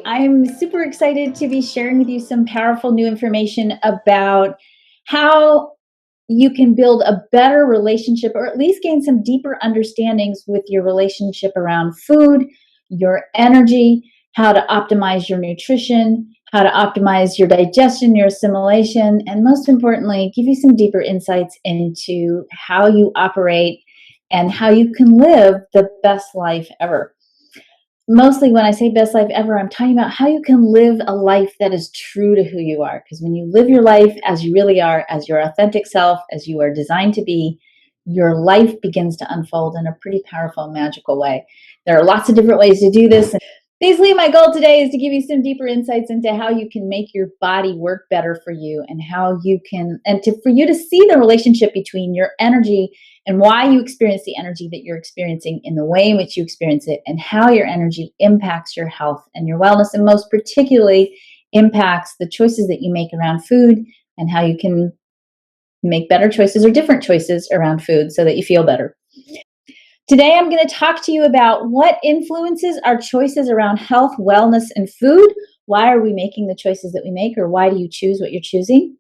I'm super excited to be sharing with you some powerful new information about how you can build a better relationship or at least gain some deeper understandings with your relationship around food, your energy, how to optimize your nutrition, how to optimize your digestion, your assimilation, and most importantly, give you some deeper insights into how you operate and how you can live the best life ever. Mostly when I say best life ever, I'm talking about how you can live a life that is true to who you are. Because when you live your life as you really are, as your authentic self, as you are designed to be, your life begins to unfold in a pretty powerful, magical way. There are lots of different ways to do this. Basically, my goal today is to give you some deeper insights into how you can make your body work better for you and how you can, for you to see the relationship between your energy and why you experience the energy that you're experiencing in the way in which you experience it and how your energy impacts your health and your wellness, and most particularly impacts the choices that you make around food and how you can make better choices or different choices around food so that you feel better. Today, I'm going to talk to you about what influences our choices around health, wellness, and food. Why are we making the choices that we make, or why do you choose what you're choosing?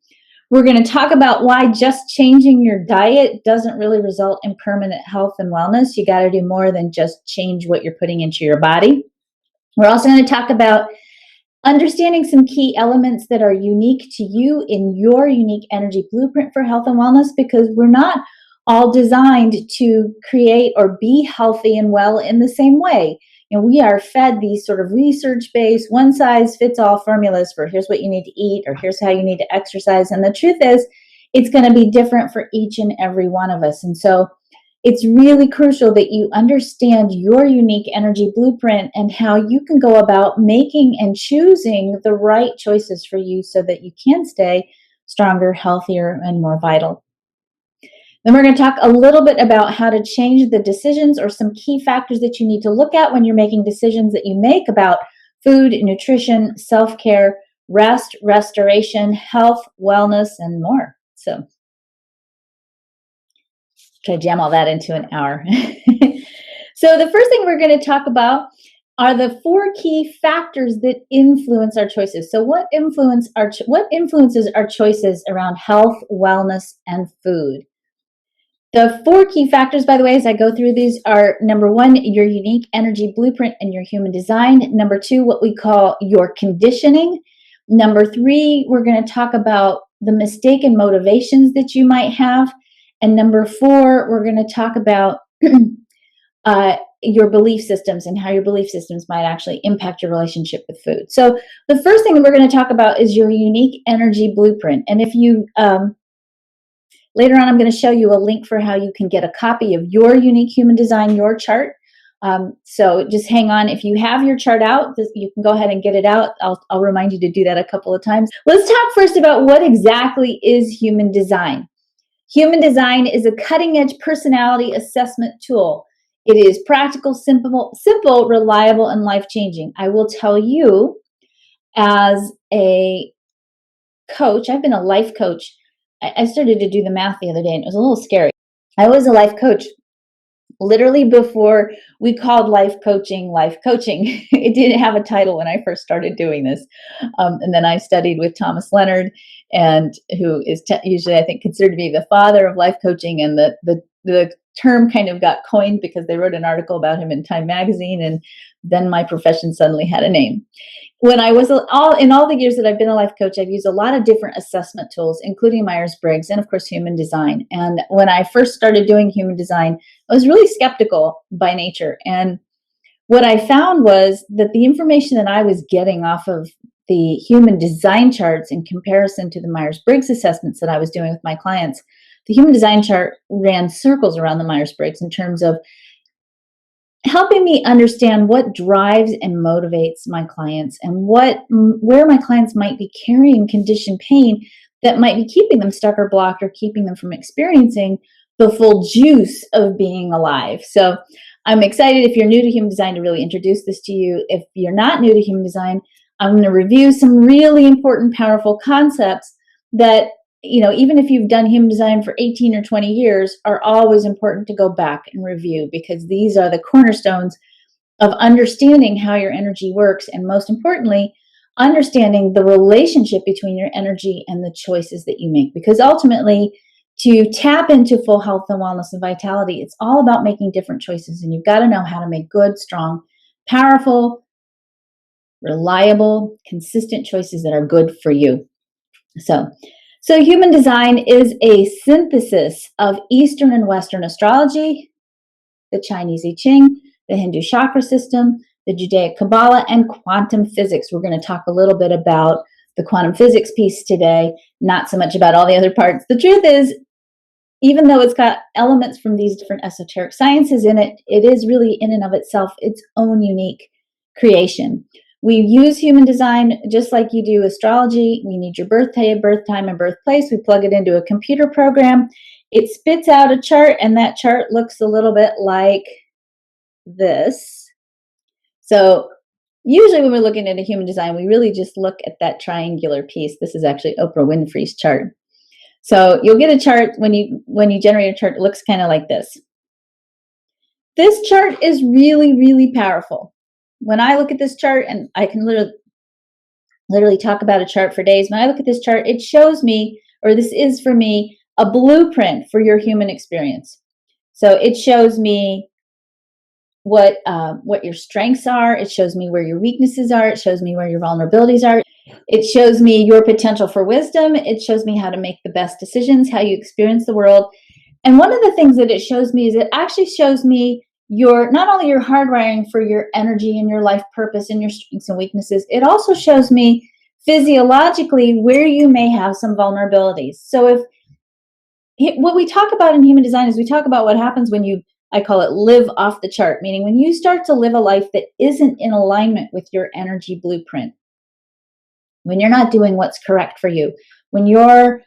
We're going to talk about why just changing your diet doesn't really result in permanent health and wellness. You got to do more than just change what you're putting into your body. We're also going to talk about understanding some key elements that are unique to you in your unique energy blueprint for health and wellness, because we're not all designed to create or be healthy and well in the same way. You know, we are fed these sort of research-based, one-size-fits-all formulas for here's what you need to eat or here's how you need to exercise. And the truth is, it's going to be different for each and every one of us. And so it's really crucial that you understand your unique energy blueprint and how you can go about making and choosing the right choices for you so that you can stay stronger, healthier, and more vital. Then we're going to talk a little bit about how to change the decisions or some key factors that you need to look at when you're making decisions that you make about food, nutrition, self-care, rest, restoration, health, wellness, and more. So try to jam all that into an hour. So the first thing we're going to talk about are the 4 key factors that influence our choices. So what influences our choices around health, wellness, and food? The 4 key factors, by the way, as I go through these are: number 1, your unique energy blueprint and your human design. Number 2, what we call your conditioning. Number 3, we're going to talk about the mistaken motivations that you might have. And number 4, we're going to talk about your belief systems and how your belief systems might actually impact your relationship with food. So the first thing that we're going to talk about is your unique energy blueprint. And if you later on, I'm going to show you a link for how you can get a copy of your unique human design, your chart. So just hang on. If you have your chart out, you can go ahead and get it out. I'll remind you to do that a couple of times. Let's talk first about what exactly is human design. Human design is a cutting-edge personality assessment tool. It is practical, simple, reliable, and life-changing. I will tell you, as a coach, I've been a life coach. I started to do the math the other day, and it was a little scary. I was a life coach literally before we called life coaching. It didn't have a title when I first started doing this. And then I studied with Thomas Leonard, and who is usually, I think, considered to be the father of life coaching. And the term kind of got coined because they wrote an article about him in Time magazine, and then my profession suddenly had a name. When I was in all the years that I've been a life coach, I've used a lot of different assessment tools, including Myers-Briggs and, of course, human design. And when I first started doing human design, I was really skeptical by nature. And what I found was that the information that I was getting off of the human design charts in comparison to the Myers-Briggs assessments that I was doing with my clients, the human design chart ran circles around the Myers-Briggs in terms of helping me understand what drives and motivates my clients and where my clients might be carrying conditioned pain that might be keeping them stuck or blocked or keeping them from experiencing the full juice of being alive. So I'm excited, if you're new to human design, to really introduce this to you. If you're not new to human design, I'm going to review some really important, powerful concepts that, even if you've done human design for 18 or 20 years, are always important to go back and review, because these are the cornerstones of understanding how your energy works, and most importantly, understanding the relationship between your energy and the choices that you make. Because ultimately, to tap into full health and wellness and vitality, it's all about making different choices. And you've got to know how to make good, strong, powerful, reliable, consistent choices that are good for you. So human design is a synthesis of Eastern and Western astrology, the Chinese I Ching, the Hindu chakra system, the Judaic Kabbalah, and quantum physics. We're going to talk a little bit about the quantum physics piece today, not so much about all the other parts. The truth is, even though it's got elements from these different esoteric sciences in it, it is really in and of itself its own unique creation. We use human design just like you do astrology. We need your birthday, birth time, and birthplace. We plug it into a computer program. It spits out a chart, and that chart looks a little bit like this. So usually when we're looking at a human design, we really just look at that triangular piece. This is actually Oprah Winfrey's chart. So you'll get a chart when you generate a chart. It looks kind of like this. This chart is really, really powerful. When I look at this chart, and I can literally talk about a chart for days. When I look at this chart, it shows me, or this is for me, a blueprint for your human experience. So it shows me what your strengths are. It shows me where your weaknesses are. It shows me where your vulnerabilities are. It shows me your potential for wisdom. It shows me how to make the best decisions, how you experience the world. And one of the things that it shows me is it actually shows me not only your hardwiring for your energy and your life purpose and your strengths and weaknesses, it also shows me physiologically where you may have some vulnerabilities. So what we talk about in human design is we talk about what happens when I call it live off the chart, meaning when you start to live a life that isn't in alignment with your energy blueprint, when you're not doing what's correct for you, when you're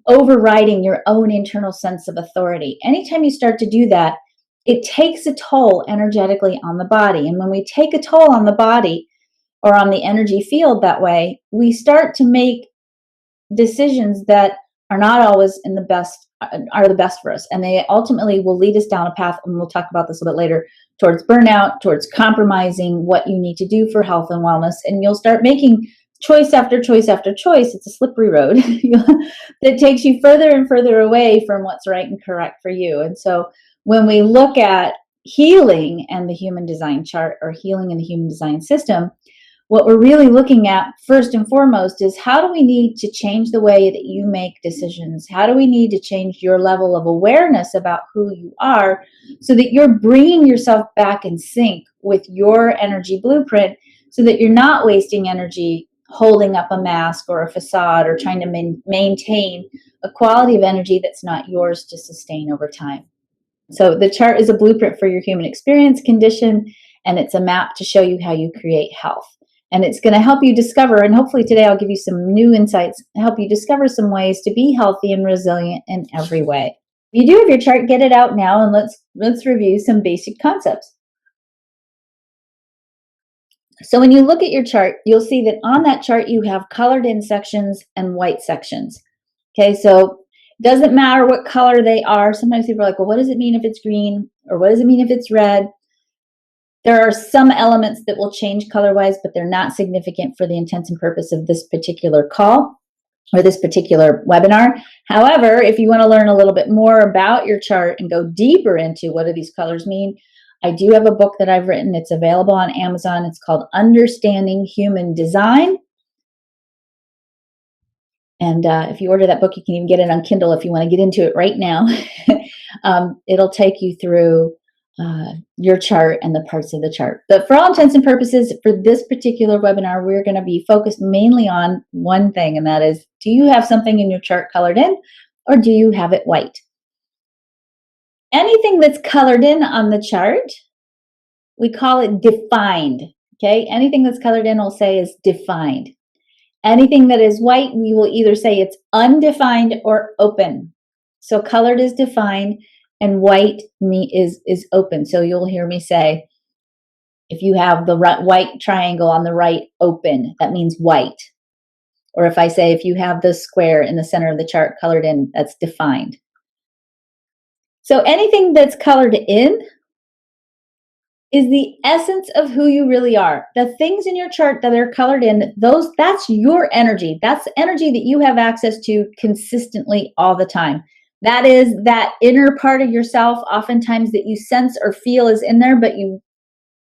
overriding your own internal sense of authority. Anytime you start to do that, it takes a toll energetically on the body. And when we take a toll on the body or on the energy field that way, we start to make decisions that are not always the best for us. And they ultimately will lead us down a path, and we'll talk about this a bit later, towards burnout, towards compromising what you need to do for health and wellness. And you'll start making choice after choice after choice. It's a slippery road that takes you further and further away from what's right and correct for you. And so when we look at healing and the human design chart, or healing in the human design system, what we're really looking at first and foremost is, how do we need to change the way that you make decisions? How do we need to change your level of awareness about who you are so that you're bringing yourself back in sync with your energy blueprint, so that you're not wasting energy holding up a mask or a facade, or trying to maintain a quality of energy that's not yours to sustain over time. So the chart is a blueprint for your human experience condition, and it's a map to show you how you create health. And it's going to help you discover, and hopefully today I'll give you some new insights, help you discover some ways to be healthy and resilient in every way. If you do have your chart, get it out now, and let's review some basic concepts. So when you look at your chart, you'll see that on that chart you have colored in sections and white sections. Okay, so it doesn't matter what color they are. Sometimes people are like, well, what does it mean if it's green? Or what does it mean if it's red? There are some elements that will change color-wise, but they're not significant for the intent and purpose of this particular call or this particular webinar. However, if you want to learn a little bit more about your chart and go deeper into what do these colors mean, I do have a book that I've written. It's available on Amazon. It's called Understanding Human Design. And if you order that book, you can even get it on Kindle if you want to get into it right now. It'll take you through your chart and the parts of the chart. But for all intents and purposes, for this particular webinar, we're going to be focused mainly on one thing, and that is, do you have something in your chart colored in, or do you have it white? Anything that's colored in on the chart, we call it defined. Okay, anything that's colored in, we'll say is defined. Anything that is white, we will either say it's undefined or open. So colored is defined, and white is open. So you'll hear me say, if you have the white triangle on the right open, that means white. Or if I say, if you have the square in the center of the chart colored in, that's defined. So anything that's colored in is the essence of who you really are. The things in your chart that are colored in, that's your energy. That's energy that you have access to consistently all the time. That is that inner part of yourself, oftentimes that you sense or feel is in there, but you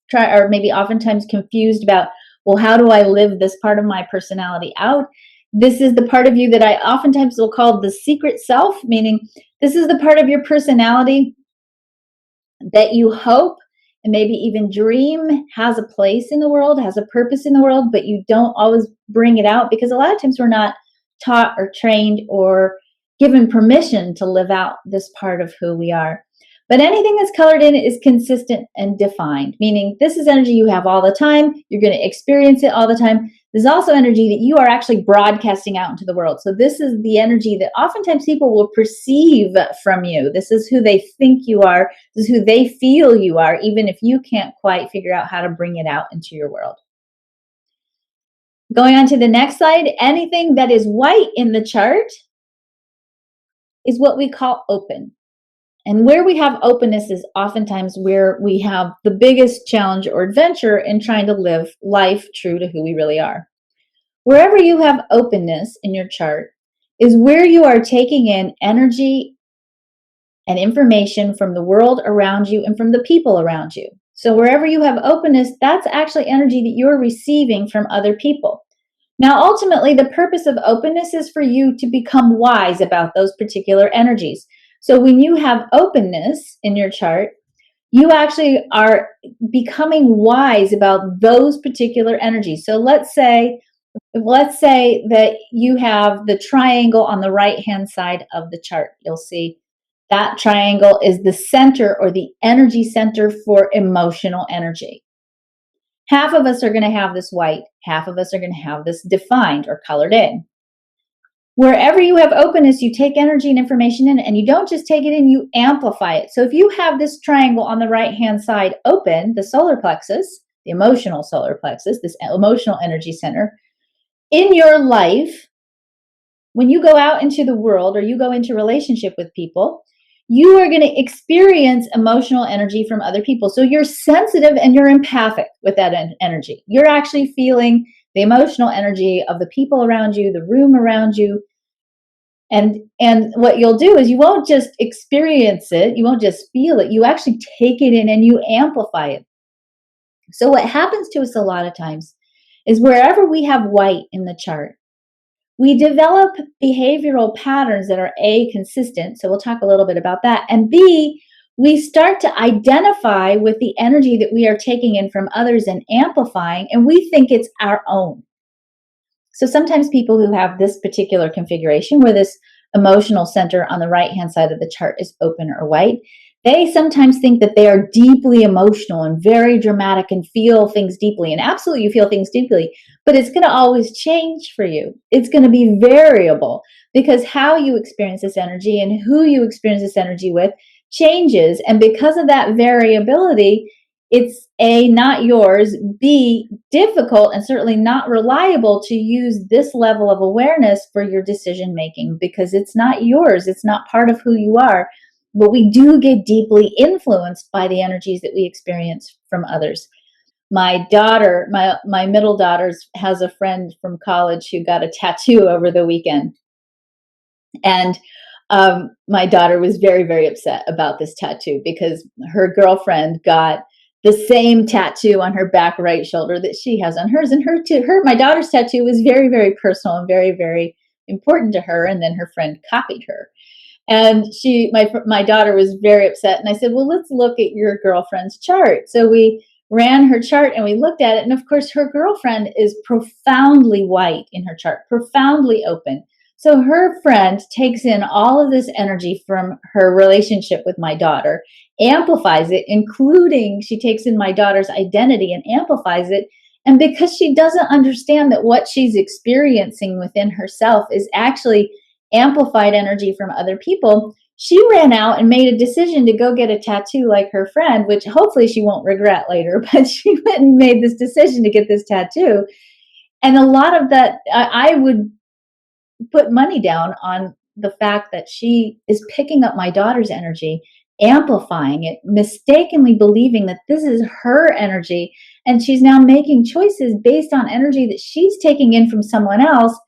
try, or maybe oftentimes confused about, well, how do I live this part of my personality out? This is the part of you that I oftentimes will call the secret self, meaning this is the part of your personality that you hope and maybe even dream has a place in the world, has a purpose in the world, but you don't always bring it out because a lot of times we're not taught or trained or given permission to live out this part of who we are. But anything that's colored in is consistent and defined, meaning this is energy you have all the time. You're going to experience it all the time. There's also energy that you are actually broadcasting out into the world. So this is the energy that oftentimes people will perceive from you. This is who they think you are. This is who they feel you are, even if you can't quite figure out how to bring it out into your world. Going on to the next slide, anything that is white in the chart is what we call open. And where we have openness is oftentimes where we have the biggest challenge or adventure in trying to live life true to who we really are. Wherever you have openness in your chart is where you are taking in energy and information from the world around you and from the people around you. So wherever you have openness, that's actually energy that you're receiving from other people. Now, ultimately, the purpose of openness is for you to become wise about those particular energies. So when you have openness in your chart, you actually are becoming wise about those particular energies. So let's say that you have the triangle on the right-hand side of the chart. You'll see that triangle is the center or the energy center for emotional energy. Half of us are going to have this white, half of us are going to have this defined or colored in. Wherever you have openness, you take energy and information in, and you don't just take it in, you amplify it. So if you have this triangle on the right-hand side open, the solar plexus, the emotional solar plexus, this emotional energy center, in your life, when you go out into the world or you go into relationship with people, you are going to experience emotional energy from other people. So you're sensitive and you're empathic with that energy. You're actually feeling the emotional energy of the people around you, the room around you. And what you'll do is you won't just experience it, you won't just feel it, you actually take it in and you amplify it. So what happens to us a lot of times is wherever we have white in the chart, we develop behavioral patterns that are A, consistent. So we'll talk a little bit about that. And B, we start to identify with the energy that we are taking in from others and amplifying, and we think it's our own. So sometimes people who have this particular configuration where this emotional center on the right-hand side of the chart is open or white, they sometimes think that they are deeply emotional and very dramatic and feel things deeply. And absolutely, you feel things deeply, but it's going to always change for you. It's going to be variable because how you experience this energy and who you experience this energy with changes. And because of that variability, it's A, not yours, B, difficult and certainly not reliable to use this level of awareness for your decision making because it's not yours. It's not part of who you are. But we do get deeply influenced by the energies that we experience from others. My daughter, my middle daughter, has a friend from college who got a tattoo over the weekend. And my daughter was very, very upset about this tattoo because her girlfriend got the same tattoo on her back right shoulder that she has on hers. And my daughter's tattoo was very, very personal and very, very important to her. And then her friend copied her. And my daughter was very upset. And I said, well, let's look at your girlfriend's chart. So we ran her chart and we looked at it. And of course, her girlfriend is profoundly white in her chart, profoundly open. So her friend takes in all of this energy from her relationship with my daughter, amplifies it, including she takes in my daughter's identity and amplifies it. And because she doesn't understand that what she's experiencing within herself is actually amplified energy from other people, she ran out and made a decision to go get a tattoo like her friend, which hopefully she won't regret later, but she went and made this decision to get this tattoo. And a lot of that, I would put money down on the fact that she is picking up my daughter's energy amplifying it, mistakenly believing that this is her energy, and she's now making choices based on energy that she's taking in from someone else.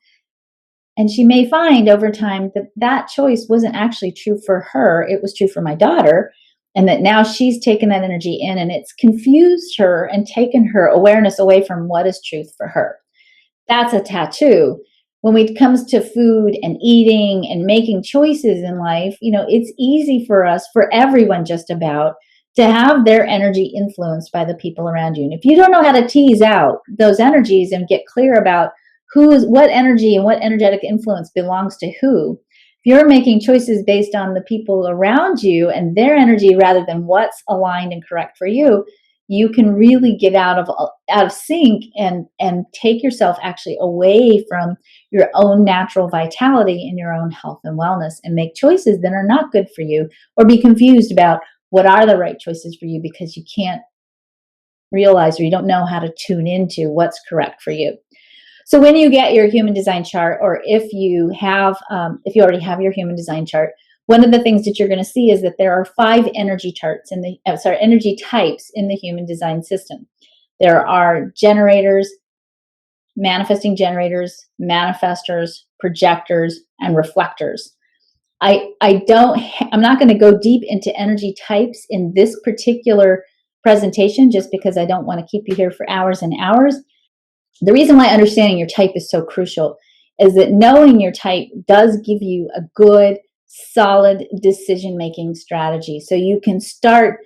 And she may find over time that that choice wasn't actually true for her, it was true for my daughter, and that now she's taken that energy in and it's confused her and taken her awareness away from what is truth for her. That's a tattoo. When it comes to food and eating and making choices in life, it's easy for us, for everyone just about, to have their energy influenced by the people around you. And if you don't know how to tease out those energies and get clear about what energy and what energetic influence belongs to who, if you're making choices based on the people around you and their energy rather than what's aligned and correct for you, you can really get out of sync and take yourself actually away from your own natural vitality and your own health and wellness, and make choices that are not good for you, or be confused about what are the right choices for you because you can't realize, or you don't know how to tune into what's correct for you. So when you get your human design chart, or if you already have your human design chart, one of the things that you're going to see is that there are 5 energy energy types in the human design system. There are generators, manifesting generators, manifestors, projectors, and reflectors. I'm not going to go deep into energy types in this particular presentation, just because I don't want to keep you here for hours and hours. The reason why understanding your type is so crucial is that knowing your type does give you a good, solid decision-making strategy. So you can start,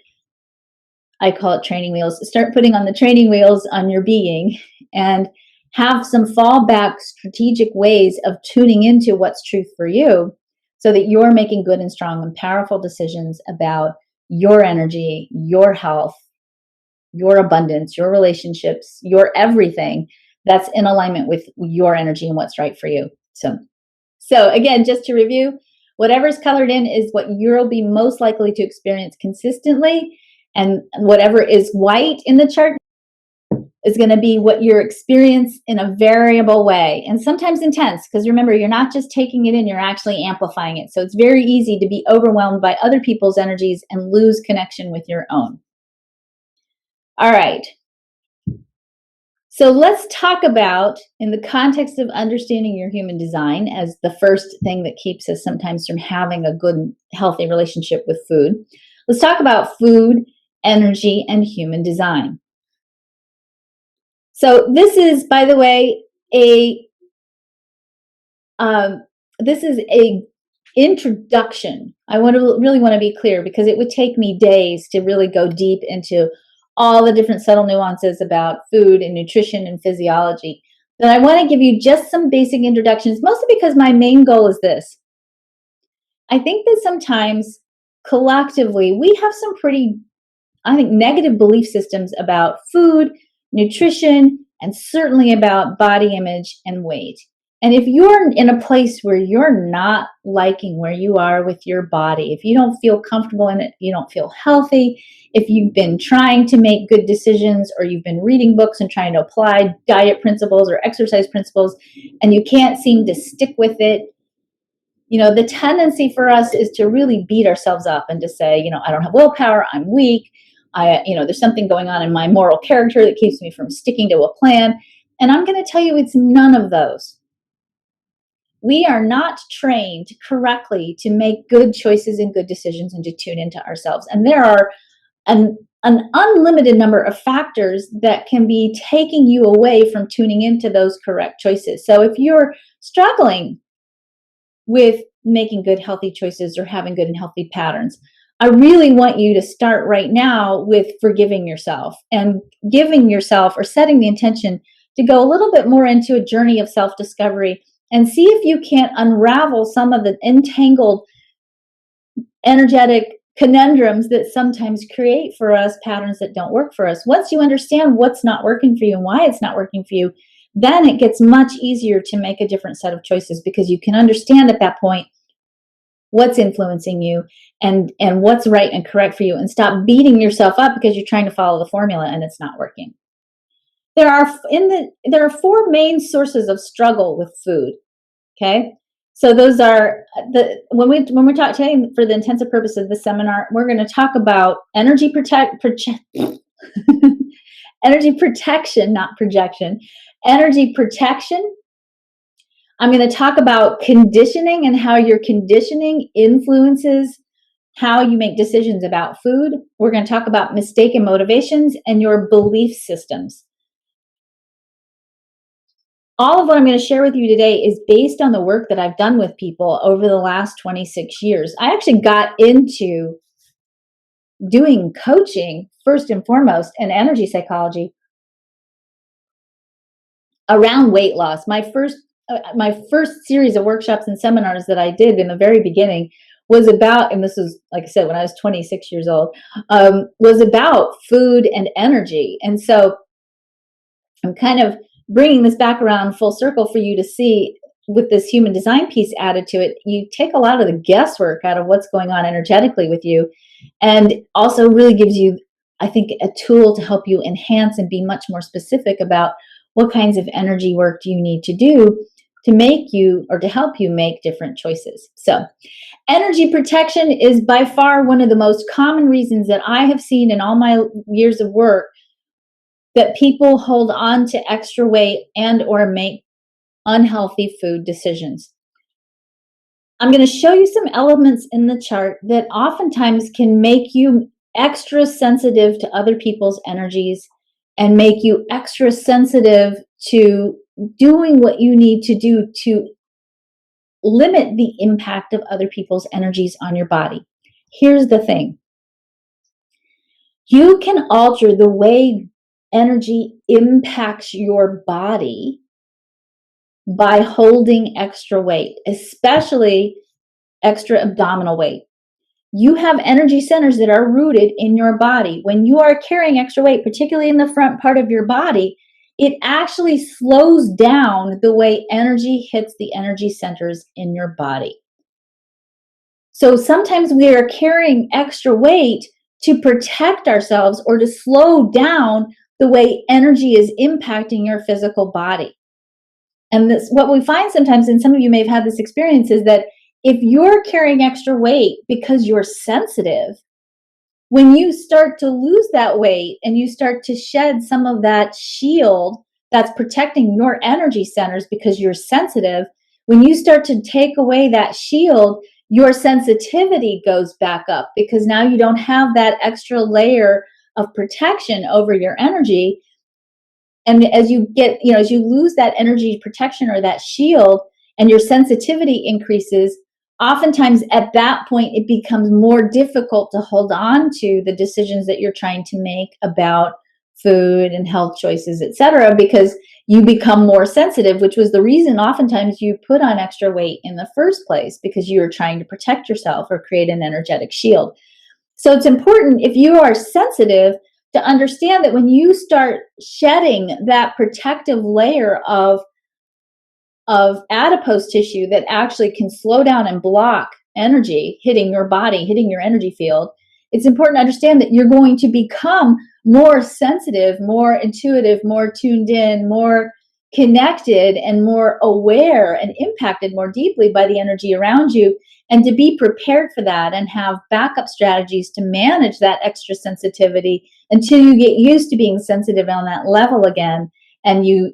I call it training wheels, start putting on the training wheels on your being and have some fallback strategic ways of tuning into what's truth for you, so that you're making good and strong and powerful decisions about your energy, your health, your abundance, your relationships, your everything that's in alignment with your energy and what's right for you. So again, just to review, whatever's colored in is what you'll be most likely to experience consistently, and whatever is white in the chart is going to be what you experience in a variable way, and sometimes intense, because remember, you're not just taking it in, you're actually amplifying it. So it's very easy to be overwhelmed by other people's energies and lose connection with your own. All right. So let's talk about, in the context of understanding your human design as the first thing that keeps us sometimes from having a good, healthy relationship with food, let's talk about food, energy, and human design. So this is, by the way, this is a introduction. I really want to be clear, because it would take me days to really go deep into all the different subtle nuances about food and nutrition and physiology. But I want to give you just some basic introductions, mostly because my main goal is this. I think that sometimes collectively we have some pretty, I think, negative belief systems about food, nutrition, and certainly about body image and weight. And if you're in a place where you're not liking where you are with your body, if you don't feel comfortable in it, you don't feel healthy, if you've been trying to make good decisions, or you've been reading books and trying to apply diet principles or exercise principles, and you can't seem to stick with it, the tendency for us is to really beat ourselves up and to say, I don't have willpower, I'm weak, there's something going on in my moral character that keeps me from sticking to a plan. And I'm going to tell you, it's none of those. We are not trained correctly to make good choices and good decisions and to tune into ourselves. And there are an unlimited number of factors that can be taking you away from tuning into those correct choices. So if you're struggling with making good, healthy choices or having good and healthy patterns, I really want you to start right now with forgiving yourself and giving yourself, or setting the intention to go a little bit more into a journey of self-discovery, and see if you can't unravel some of the entangled energetic conundrums that sometimes create for us patterns that don't work for us. Once you understand what's not working for you and why it's not working for you, then it gets much easier to make a different set of choices, because you can understand at that point what's influencing you and what's right and correct for you, and stop beating yourself up because you're trying to follow the formula and it's not working. There are 4 main sources of struggle with food. Okay. So those are when we're talking for the intensive purpose of the seminar, we're going to talk about energy protection, not projection, energy protection. I'm going to talk about conditioning and how your conditioning influences how you make decisions about food. We're going to talk about mistaken motivations and your belief systems. All of what I'm going to share with you today is based on the work that I've done with people over the last 26 years. I actually got into doing coaching first and foremost and energy psychology around weight loss. My first series of workshops and seminars that I did in the very beginning was about, and this was, like I said, when I was 26 years old, was about food and energy. And so I'm kind of bringing this back around full circle for you to see, with this human design piece added to it, you take a lot of the guesswork out of what's going on energetically with you, and also really gives you, I think, a tool to help you enhance and be much more specific about what kinds of energy work do you need to do to make you, or to help you make different choices. So energy protection is by far one of the most common reasons that I have seen in all my years of work that people hold on to extra weight and or make unhealthy food decisions. I'm going to show you some elements in the chart that oftentimes can make you extra sensitive to other people's energies and make you extra sensitive to doing what you need to do to limit the impact of other people's energies on your body. Here's the thing. You can alter the way energy impacts your body by holding extra weight, especially extra abdominal weight. You have energy centers that are rooted in your body. When you are carrying extra weight, particularly in the front part of your body, it actually slows down the way energy hits the energy centers in your body. So sometimes we are carrying extra weight to protect ourselves or to slow down the way energy is impacting your physical body. And this, what we find sometimes, and some of you may have had this experience, is that if you're carrying extra weight because you're sensitive, when you start to lose that weight and you start to shed some of that shield that's protecting your energy centers because you're sensitive, when you start to take away that shield, your sensitivity goes back up because now you don't have that extra layer of protection over your energy. And as you get, as you lose that energy protection or that shield and your sensitivity increases, oftentimes at that point, it becomes more difficult to hold on to the decisions that you're trying to make about food and health choices, et cetera, because you become more sensitive, which was the reason oftentimes you put on extra weight in the first place, because you were trying to protect yourself or create an energetic shield. So it's important, if you are sensitive, to understand that when you start shedding that protective layer of adipose tissue that actually can slow down and block energy hitting your body, hitting your energy field, it's important to understand that you're going to become more sensitive, more intuitive, more tuned in, more connected, and more aware and impacted more deeply by the energy around you. And to be prepared for that and have backup strategies to manage that extra sensitivity until you get used to being sensitive on that level again. And you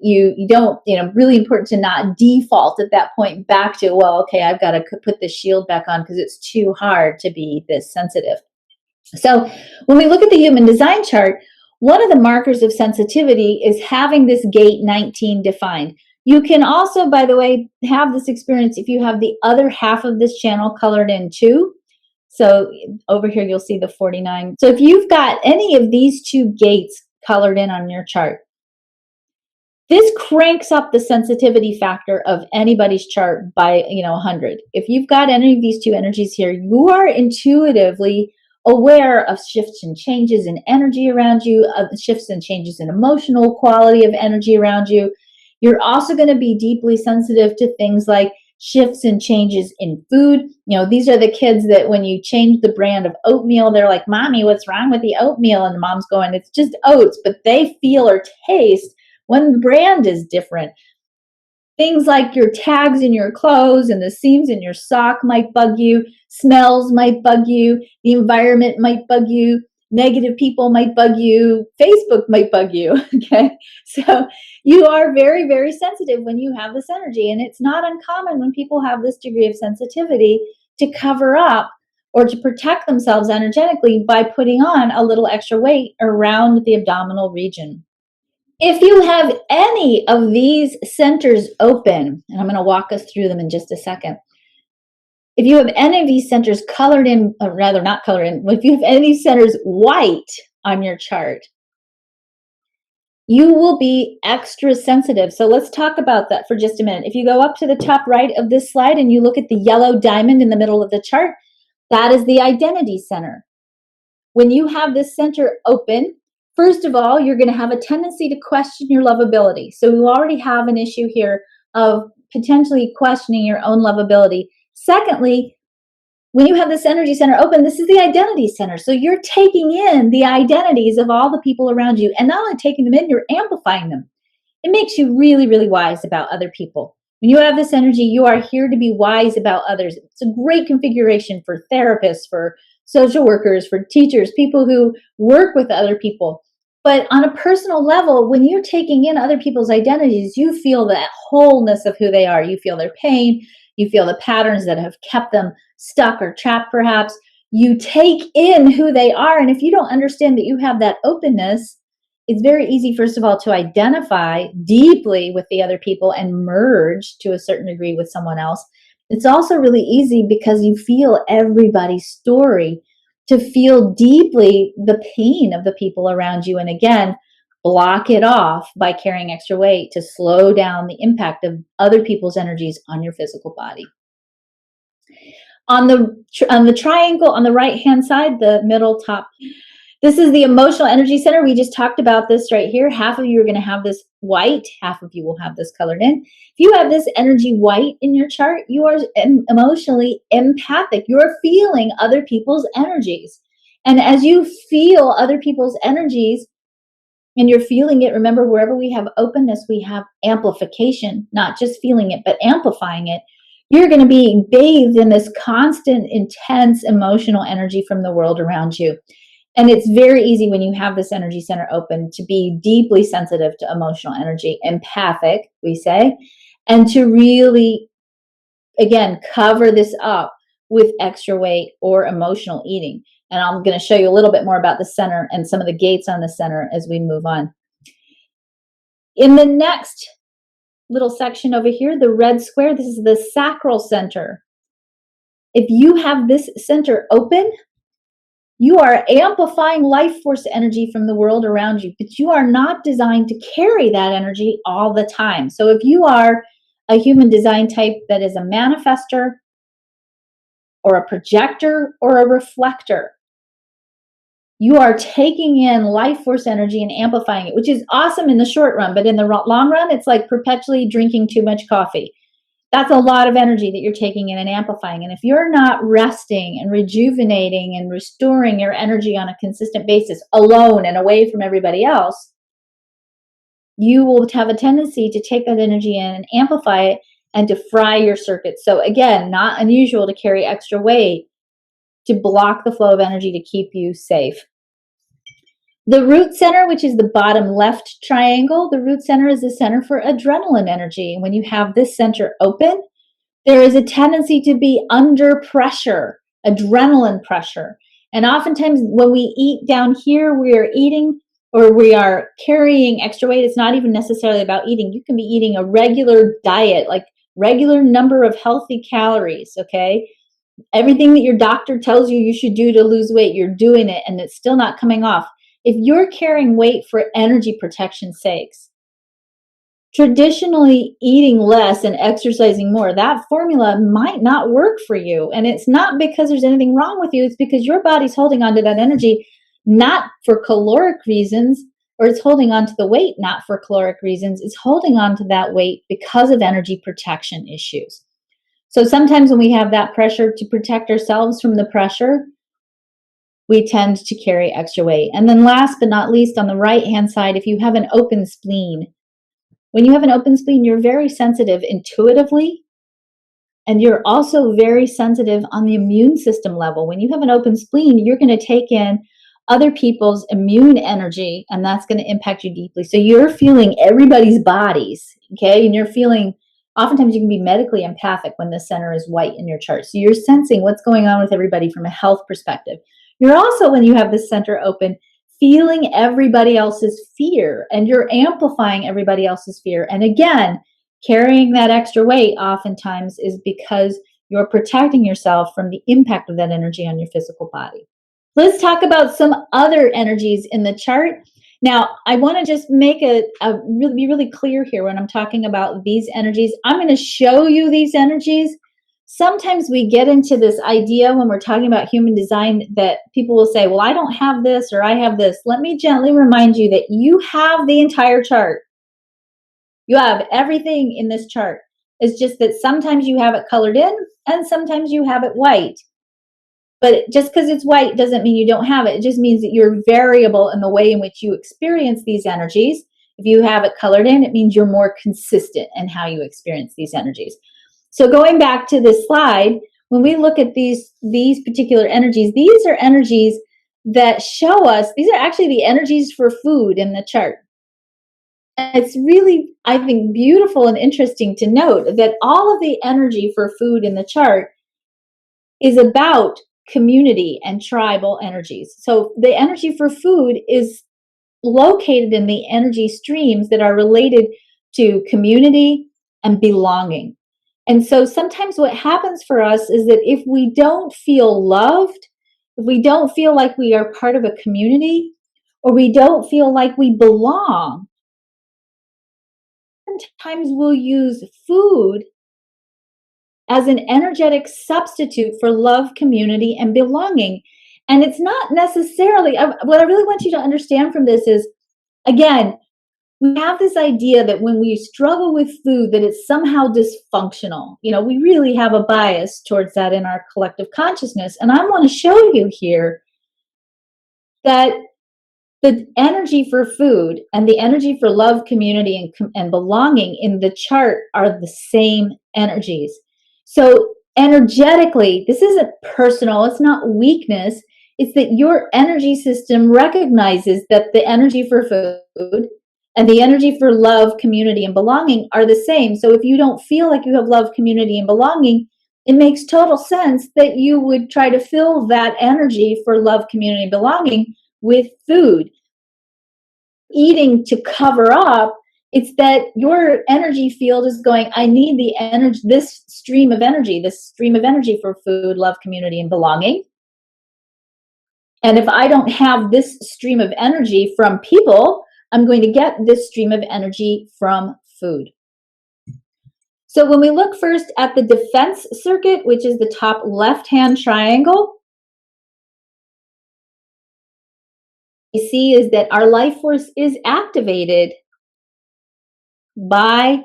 don't, really important to not default at that point back to, well, okay, I've got to put this shield back on because it's too hard to be this sensitive. So when we look at the human design chart, one of the markers of sensitivity is having this gate 19 defined. You can also, by the way, have this experience if you have the other half of this channel colored in too. So over here, you'll see the 49. So if you've got any of these two gates colored in on your chart, this cranks up the sensitivity factor of anybody's chart by 100. If you've got any of these two energies here, you are intuitively aware of shifts and changes in energy around you, of shifts and changes in emotional quality of energy around you. You're also going to be deeply sensitive to things like shifts and changes in food. These are the kids that when you change the brand of oatmeal, they're like, Mommy, what's wrong with the oatmeal? And the mom's going, it's just oats, but they feel or taste when the brand is different. Things like your tags in your clothes and the seams in your sock might bug you. Smells might bug you. The environment might bug you. Negative people might bug you. Facebook might bug you. Okay. So you are very, very sensitive when you have this energy. And it's not uncommon when people have this degree of sensitivity to cover up or to protect themselves energetically by putting on a little extra weight around the abdominal region. If you have any of these centers open, and I'm going to walk us through them in just a second. If you have any of these centers colored in, or rather not colored in, if you have any of these centers white on your chart, you will be extra sensitive. So let's talk about that for just a minute. If you go up to the top right of this slide and you look at the yellow diamond in the middle of the chart, that is the identity center. When you have this center open, first of all, you're going to have a tendency to question your lovability. So you already have an issue here of potentially questioning your own lovability. Secondly, when you have this energy center open, this is the identity center. So you're taking in the identities of all the people around you, and not only taking them in, you're amplifying them. It makes you really, really wise about other people. When you have this energy, you are here to be wise about others. It's a great configuration for therapists, for social workers, for teachers, people who work with other people. But on a personal level, when you're taking in other people's identities, you feel that wholeness of who they are. You feel their pain. You feel the patterns that have kept them stuck or trapped, perhaps. You take in who they are. And if you don't understand that you have that openness, it's very easy, first of all, to identify deeply with the other people and merge to a certain degree with someone else. It's also really easy because you feel everybody's story, to feel deeply the pain of the people around you. And again, block it off by carrying extra weight to slow down the impact of other people's energies on your physical body. On the triangle on the right hand side, the middle top, this is the emotional energy center. We just talked about this right here. Half of you are going to have this white, half of you will have this colored in. If you have this energy white in your chart, you are emotionally empathic. You're feeling other people's energies. And as you feel other people's energies, and you're feeling it, remember, wherever we have openness, we have amplification, not just feeling it, but amplifying it. You're going to be bathed in this constant, intense emotional energy from the world around you. And it's very easy when you have this energy center open to be deeply sensitive to emotional energy, empathic, we say, and to really, again, cover this up with extra weight or emotional eating. And I'm going to show you a little bit more about the center and some of the gates on the center as we move on. In the next little section over here, the red square, this is the sacral center. If you have this center open, you are amplifying life force energy from the world around you, but you are not designed to carry that energy all the time. So if you are a human design type that is a manifester or a projector or a reflector, you are taking in life force energy and amplifying it, which is awesome in the short run, but in the long run, it's like perpetually drinking too much coffee. That's a lot of energy that you're taking in and amplifying. And if you're not resting and rejuvenating and restoring your energy on a consistent basis, alone and away from everybody else, you will have a tendency to take that energy in and amplify it and to fry your circuits. So again, not unusual to carry extra weight to block the flow of energy to keep you safe. The root center, which is the bottom left triangle, the root center is the center for adrenaline energy. When you have this center open, there is a tendency to be under pressure, adrenaline pressure. And oftentimes when we eat down here, we are eating or we are carrying extra weight. It's not even necessarily about eating. You can be eating a regular diet, like regular number of healthy calories, okay? Everything that your doctor tells you you should do to lose weight, you're doing it and it's still not coming off. If you're carrying weight for energy protection sakes, traditionally eating less and exercising more, that formula might not work for you. And it's not because there's anything wrong with you. It's because your body's holding on to that energy, not for caloric reasons, or it's holding on to the weight, not for caloric reasons. It's holding on to that weight because of energy protection issues. So sometimes when we have that pressure to protect ourselves from the pressure, we tend to carry extra weight. And then last but not least, on the right-hand side, if you have an open spleen, When you have an open spleen, you're very sensitive intuitively, and you're also very sensitive on the immune system level. When you have an open spleen, you're going to take in other people's immune energy, and that's going to impact you deeply. So you're feeling everybody's bodies, okay? And you're feeling, oftentimes you can be medically empathic when the center is white in your chart. So you're sensing what's going on with everybody from a health perspective. You're also, when you have the center open, feeling everybody else's fear, and you're amplifying everybody else's fear. And again, carrying that extra weight oftentimes is because you're protecting yourself from the impact of that energy on your physical body. Let's talk about some other energies in the chart. Now, I want to just make be really clear here when I'm talking about these energies. I'm going to show you these energies. Sometimes we get into this idea when we're talking about human design that people will say, well, I don't have this or I have this. Let me gently remind you that you have the entire chart. You have everything in this chart. It's just that sometimes you have it colored in and sometimes you have it white. But just because it's white doesn't mean you don't have it. It just means that you're variable in the way in which you experience these energies. If you have it colored in, it means you're more consistent in how you experience these energies. So going back to this slide, when we look at these particular energies, these are energies that show us, these are actually the energies for food in the chart. And it's really, I think, beautiful and interesting to note that all of the energy for food in the chart is about community and tribal energies. So the energy for food is located in the energy streams that are related to community and belonging. And so sometimes what happens for us is that if we don't feel loved, if we don't feel like we are part of a community, or we don't feel like we belong, sometimes we'll use food as an energetic substitute for love, community, and belonging. And it's not necessarily, what I really want you to understand from this is, again, we have this idea that when we struggle with food, that it's somehow dysfunctional. You know, we really have a bias towards that in our collective consciousness. And I want to show you here that the energy for food and the energy for love, community, and belonging in the chart are the same energies. So energetically, this isn't personal, it's not weakness. It's that your energy system recognizes that the energy for food and the energy for love, community, and belonging are the same. So if you don't feel like you have love, community, and belonging, it makes total sense that you would try to fill that energy for love, community, and belonging with food. Eating to cover up, it's that your energy field is going, I need the energy, this stream of energy for food, love, community, and belonging. And if I don't have this stream of energy from people, I'm going to get this stream of energy from food. So when we look first at the defense circuit, which is the top left-hand triangle, we see is that our life force is activated by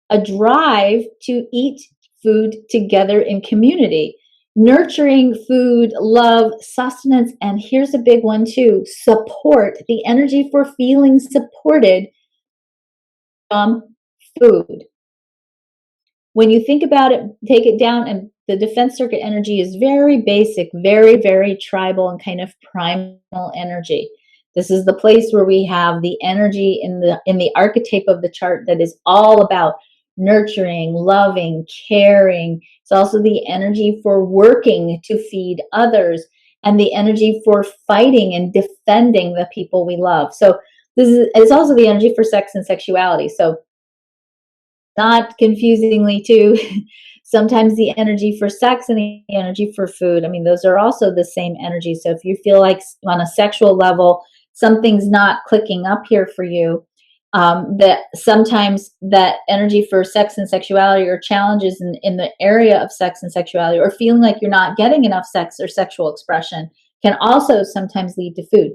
a drive to eat food together in community. Nurturing food, love, sustenance, and here's a big one too, support, the energy for feeling supported from food. When you think about it, take it down, and the defense circuit energy is very basic, very, very tribal and kind of primal energy. This is the place where we have the energy in the archetype of the chart that is all about nurturing, loving, caring. It's also the energy for working to feed others and the energy for fighting and defending the people we love. So this is also the energy for sex and sexuality. So not confusingly too, sometimes the energy for sex and the energy for food, I mean, those are also the same energy. So if you feel like on a sexual level, something's not clicking up here for you, that sometimes that energy for sex and sexuality or challenges in the area of sex and sexuality, or feeling like you're not getting enough sex or sexual expression, can also sometimes lead to food.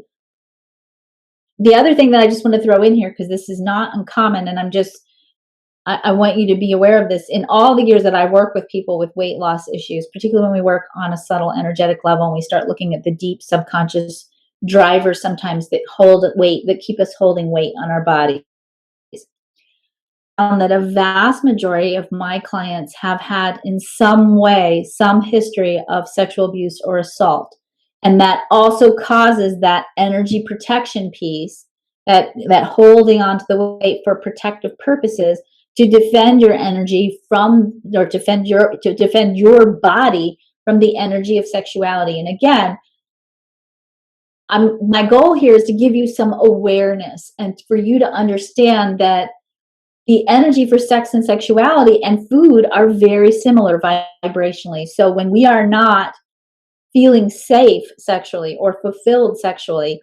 The other thing that I just want to throw in here, because this is not uncommon, and I want you to be aware of this. In all the years that I work with people with weight loss issues, particularly when we work on a subtle energetic level and we start looking at the deep subconscious drivers sometimes that hold weight, that keep us holding weight on our bodies. found that a vast majority of my clients have had in some way some history of sexual abuse or assault, and that also causes that energy protection piece, that holding on to the weight for protective purposes, to defend your energy from, or defend your body from the energy of sexuality. And again, my goal here is to give you some awareness and for you to understand that the energy for sex and sexuality and food are very similar vibrationally. So when we are not feeling safe sexually or fulfilled sexually,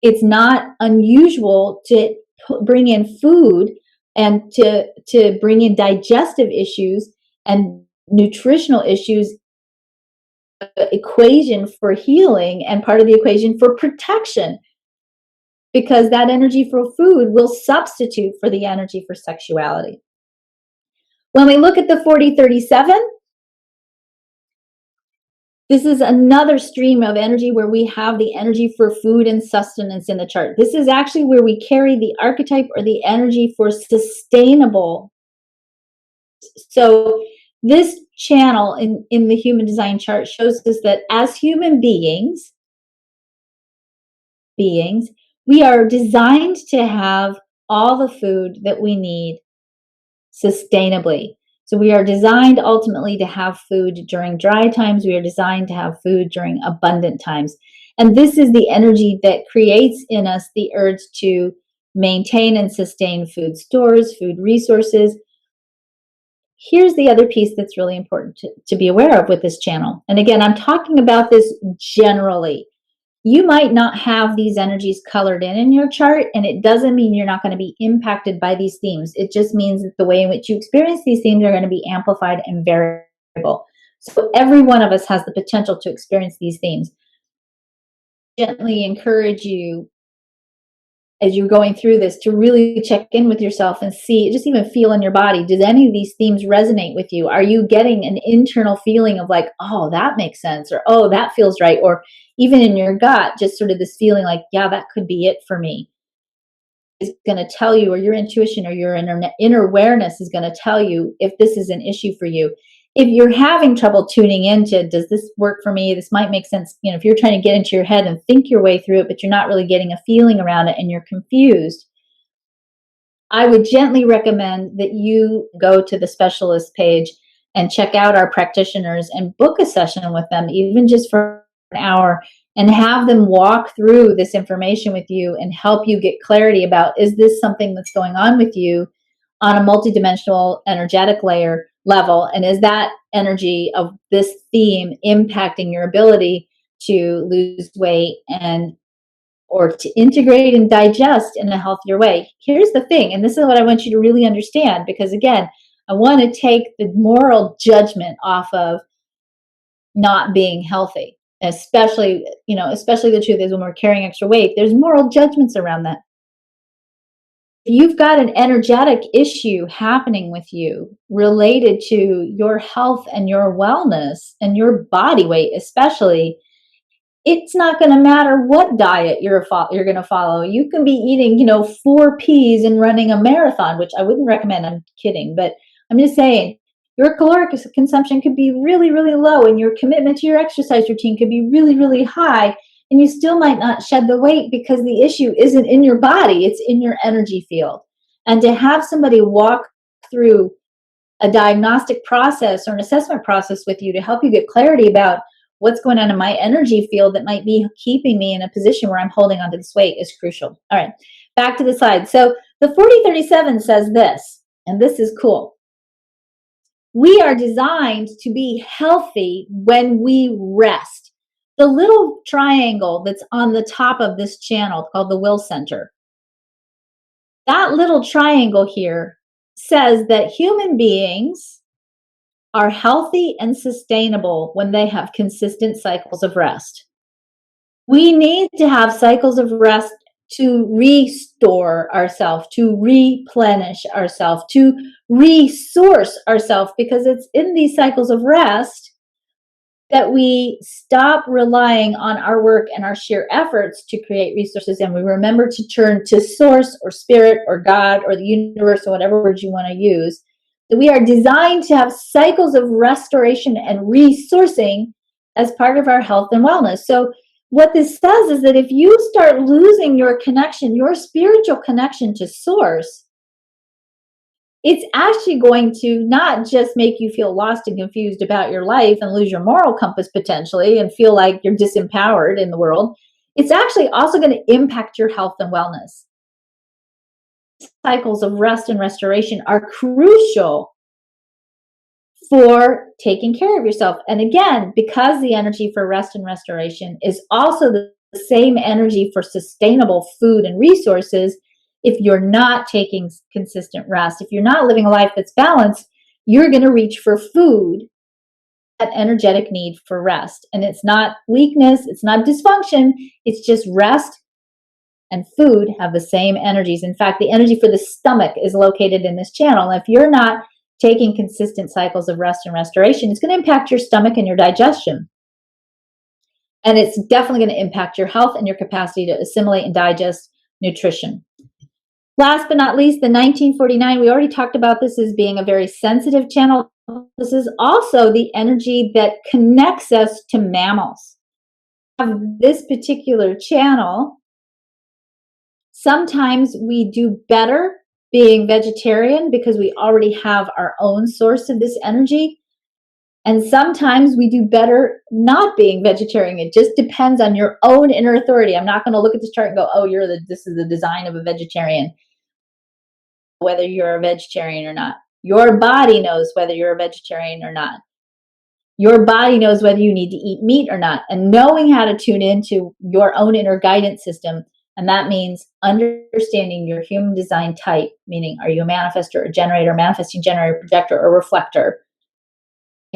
it's not unusual to bring in food and to bring in digestive issues and nutritional issues, equation for healing and part of the equation for protection, because that energy for food will substitute for the energy for sexuality. When we look at the 40-37, this is another stream of energy where we have the energy for food and sustenance in the chart. This is actually where we carry the archetype or the energy for sustainable. So this channel in the human design chart shows us that as human beings, we are designed to have all the food that we need sustainably. So we are designed ultimately to have food during dry times. We are designed to have food during abundant times. And this is the energy that creates in us the urge to maintain and sustain food stores, food resources. Here's the other piece that's really important to be aware of with this channel. And again, I'm talking about this generally. You might not have these energies colored in your chart, and it doesn't mean you're not going to be impacted by these themes. It just means that the way in which you experience these themes are going to be amplified and variable. So every one of us has the potential to experience these themes. Gently encourage you as you're going through this to really check in with yourself and see, just even feel in your body, does any of these themes resonate with you? Are you getting an internal feeling of like, oh, that makes sense, or oh, that feels right, or even in your gut, just sort of this feeling like, yeah, that could be it for me, is going to tell you, or your intuition or your inner awareness is going to tell you if this is an issue for you. If you're having trouble tuning into, does this work for me? This might make sense. You know, if you're trying to get into your head and think your way through it, but you're not really getting a feeling around it and you're confused, I would gently recommend that you go to the specialist page and check out our practitioners and book a session with them, even just for an hour, and have them walk through this information with you and help you get clarity about, is this something that's going on with you on a multidimensional energetic level, and is that energy of this theme impacting your ability to lose weight and or to integrate and digest in a healthier way. Here's the thing, and this is what I want you to really understand, because again, I want to take the moral judgment off of not being healthy, especially, especially the truth is when we're carrying extra weight, there's moral judgments around that. If you've got an energetic issue happening with you related to your health and your wellness and your body weight, especially, it's not going to matter what diet you're going to follow. You can be eating, 4 peas and running a marathon, which I wouldn't recommend. I'm kidding, but I'm just saying your caloric consumption could be really, really low, and your commitment to your exercise routine could be really, really high, and you still might not shed the weight because the issue isn't in your body, it's in your energy field. And to have somebody walk through a diagnostic process or an assessment process with you to help you get clarity about what's going on in my energy field that might be keeping me in a position where I'm holding onto this weight is crucial. All right, back to the slide. So the 40-37 says this, and this is cool. We are designed to be healthy when we rest. The little triangle that's on the top of this channel called the will center, that little triangle here says that human beings are healthy and sustainable when they have consistent cycles of rest. We need to have cycles of rest to restore ourselves, to replenish ourselves, to resource ourselves, because it's in these cycles of rest that we stop relying on our work and our sheer efforts to create resources, and we remember to turn to source or spirit or God or the universe or whatever words you want to use, that we are designed to have cycles of restoration and resourcing as part of our health and wellness. So what this says is that if you start losing your connection, your spiritual connection to source, it's actually going to not just make you feel lost and confused about your life and lose your moral compass potentially and feel like you're disempowered in the world. It's actually also going to impact your health and wellness. Cycles of rest and restoration are crucial for taking care of yourself. And again, because the energy for rest and restoration is also the same energy for sustainable food and resources, if you're not taking consistent rest, if you're not living a life that's balanced, you're going to reach for food, that energetic need for rest. And it's not weakness, it's not dysfunction, it's just rest and food have the same energies. In fact, the energy for the stomach is located in this channel. And if you're not taking consistent cycles of rest and restoration, it's going to impact your stomach and your digestion. And it's definitely going to impact your health and your capacity to assimilate and digest nutrition. Last but not least, the 1949, we already talked about this as being a very sensitive channel. This is also the energy that connects us to mammals. This particular channel, sometimes we do better being vegetarian because we already have our own source of this energy. And sometimes we do better not being vegetarian. It just depends on your own inner authority. I'm not going to look at this chart and go, oh, this is the design of a vegetarian, whether you're a vegetarian or not. Your body knows whether you're a vegetarian or not. Your body knows whether you need to eat meat or not. And knowing how to tune into your own inner guidance system, and that means understanding your human design type, meaning are you a manifestor, a generator, manifesting generator, projector, or reflector?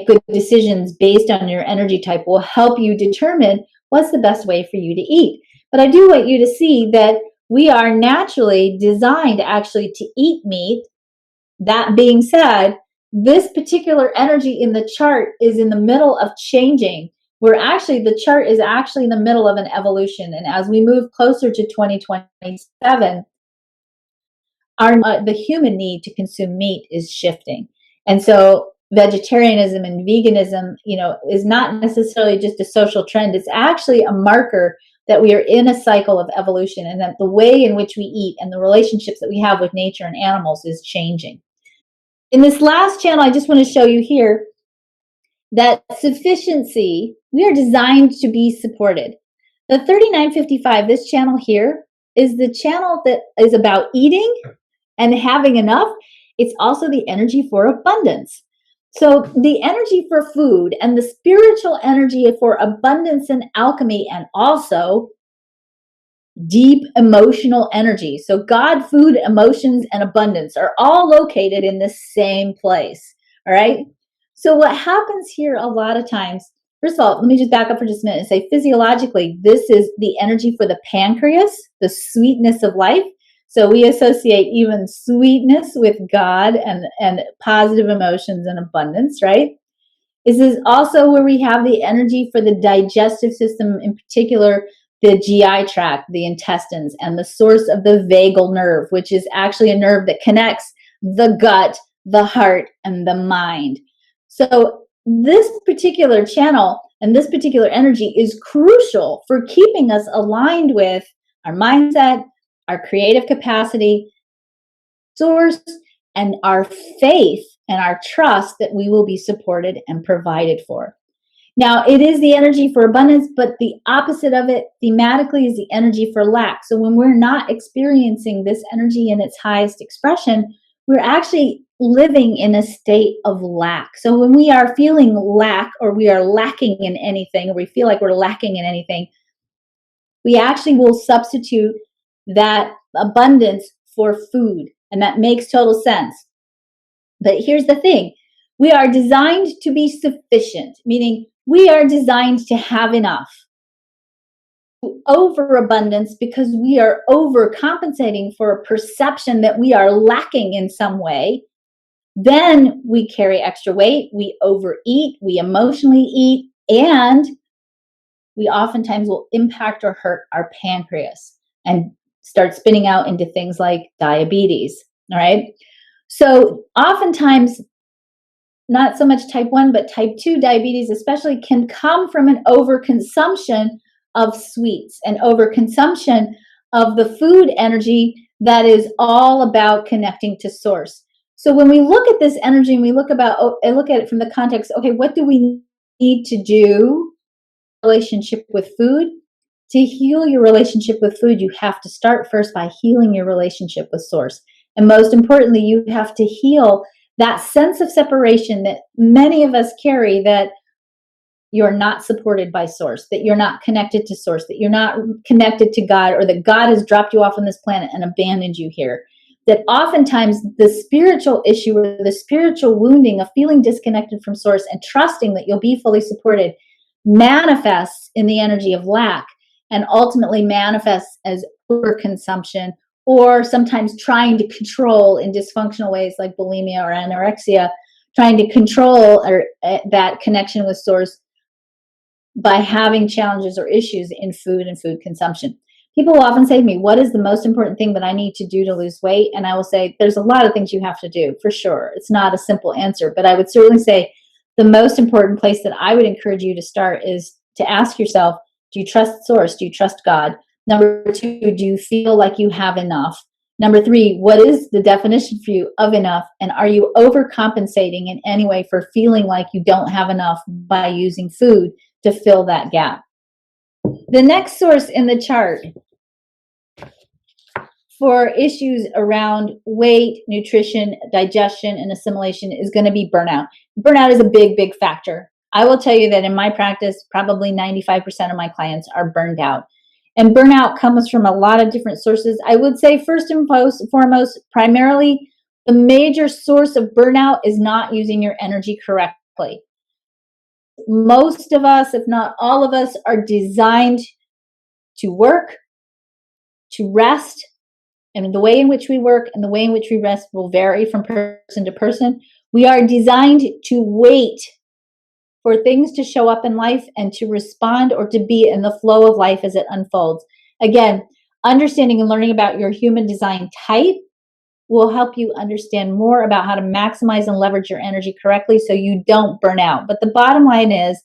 Good decisions based on your energy type will help you determine what's the best way for you to eat. But I do want you to see that we are naturally designed actually to eat meat. That being said, this particular energy in the chart is in the middle of changing, where actually the chart is actually in the middle of an evolution. And as we move closer to 2027, the human need to consume meat is shifting. And so vegetarianism and veganism, is not necessarily just a social trend. It's actually a marker that we are in a cycle of evolution and that the way in which we eat and the relationships that we have with nature and animals is changing. In this last channel, I just want to show you here that sufficiency, we are designed to be supported. The 3955, this channel here, is the channel that is about eating and having enough. It's also the energy for abundance. So the energy for food and the spiritual energy for abundance and alchemy, and also deep emotional energy. So God, food, emotions, and abundance are all located in the same place. All right. So what happens here a lot of times, first of all, let me just back up for just a minute and say physiologically, this is the energy for the pancreas, the sweetness of life. So we associate even sweetness with God and positive emotions and abundance, right? This is also where we have the energy for the digestive system, in particular, the GI tract, the intestines, and the source of the vagal nerve, which is actually a nerve that connects the gut, the heart, and the mind. So this particular channel and this particular energy is crucial for keeping us aligned with our mindset, our creative capacity, source, and our faith and our trust that we will be supported and provided for. Now, it is the energy for abundance, but the opposite of it thematically is the energy for lack. So when we're not experiencing this energy in its highest expression, we're actually living in a state of lack. So when we are feeling lack, or we are lacking in anything, or we feel like we're lacking in anything, we actually will substitute that abundance for food. And that makes total sense. But here's the thing. We are designed to be sufficient, meaning we are designed to have enough. Overabundance because we are overcompensating for a perception that we are lacking in some way. Then we carry extra weight, we overeat, we emotionally eat, And we oftentimes will impact or hurt our pancreas and start spinning out into things like diabetes. All right. So oftentimes, not so much type 1, but type 2 diabetes, especially, can come from an overconsumption of sweets and overconsumption of the food energy that is all about connecting to source. So when we look at this energy and we look at it from the context, okay, what do we need to do in relationship with food? To heal your relationship with food, you have to start first by healing your relationship with source. And most importantly, you have to heal that sense of separation that many of us carry, that you're not supported by source, that you're not connected to source, that you're not connected to God, or that God has dropped you off on this planet and abandoned you here. That oftentimes the spiritual issue or the spiritual wounding of feeling disconnected from source and trusting that you'll be fully supported manifests in the energy of lack, and ultimately manifests as overconsumption, or sometimes trying to control in dysfunctional ways like bulimia or anorexia, trying to control that connection with source by having challenges or issues in food and food consumption. People will often say to me, what is the most important thing that I need to do to lose weight? And I will say, there's a lot of things you have to do, for sure. It's not a simple answer, but I would certainly say the most important place that I would encourage you to start is to ask yourself, do you trust source? Do you trust God? Number 2, do you feel like you have enough? Number 3, what is the definition for you of enough? And are you overcompensating in any way for feeling like you don't have enough by using food to fill that gap? The next source in the chart for issues around weight, nutrition, digestion, and assimilation is going to be burnout. Burnout is a big, big factor. I will tell you that in my practice, probably 95% of my clients are burned out. And burnout comes from a lot of different sources. I would say first and foremost, primarily, the major source of burnout is not using your energy correctly. Most of us, if not all of us, are designed to work, to rest, and the way in which we work and the way in which we rest will vary from person to person. We are designed to wait for things to show up in life and to respond or to be in the flow of life as it unfolds. Again, understanding and learning about your human design type will help you understand more about how to maximize and leverage your energy correctly so you don't burn out. But the bottom line is,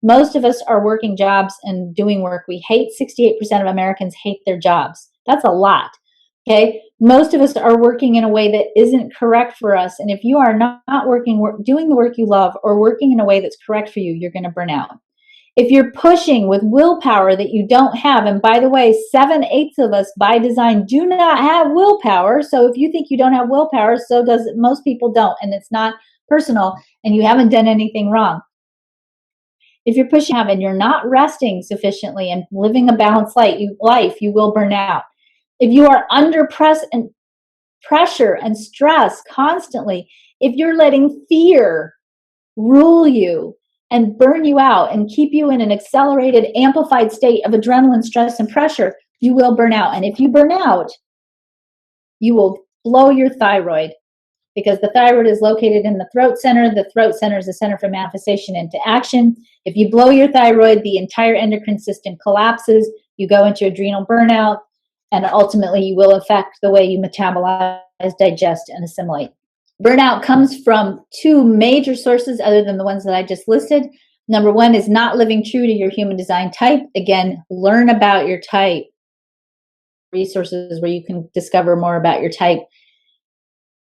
most of us are working jobs and doing work we hate. 68% of Americans hate their jobs. That's a lot. Okay, most of us are working in a way that isn't correct for us. And if you are not doing the work you love, or working in a way that's correct for you, you're going to burn out. If you're pushing with willpower that you don't have, and by the way, 7/8 of us by design do not have willpower. So if you think you don't have willpower, so does it. Most people don't, and it's not personal, and you haven't done anything wrong. If you're pushing and you're not resting sufficiently and living a balanced life, you will burn out. If you are under pressure and stress constantly, if you're letting fear rule you and burn you out and keep you in an accelerated, amplified state of adrenaline, stress, and pressure, you will burn out. And if you burn out, you will blow your thyroid, because the thyroid is located in the throat center. The throat center is the center for manifestation into action. If you blow your thyroid, the entire endocrine system collapses. You go into adrenal burnout. And ultimately, you will affect the way you metabolize, digest, and assimilate. Burnout comes from 2 major sources other than the ones that I just listed. Number 1 is not living true to your human design type. Again, learn about your type. Resources where you can discover more about your type.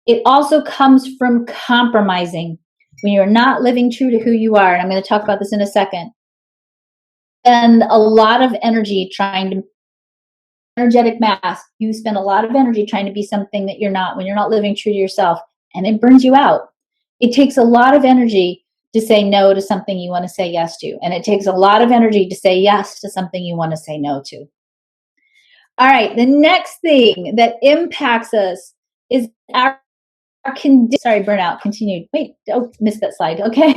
It also comes from compromising. When you're not living true to who you are, and I'm going to talk about this in a second, and a lot of energy trying to energetic mass. You spend a lot of energy trying to be something that you're not, when you're not living true to yourself, and it burns you out. It takes a lot of energy to say no to something you want to say yes to. And it takes a lot of energy to say yes to something you want to say no to. All right, the next thing that impacts us is our burnout continued. Wait, missed that slide. Okay.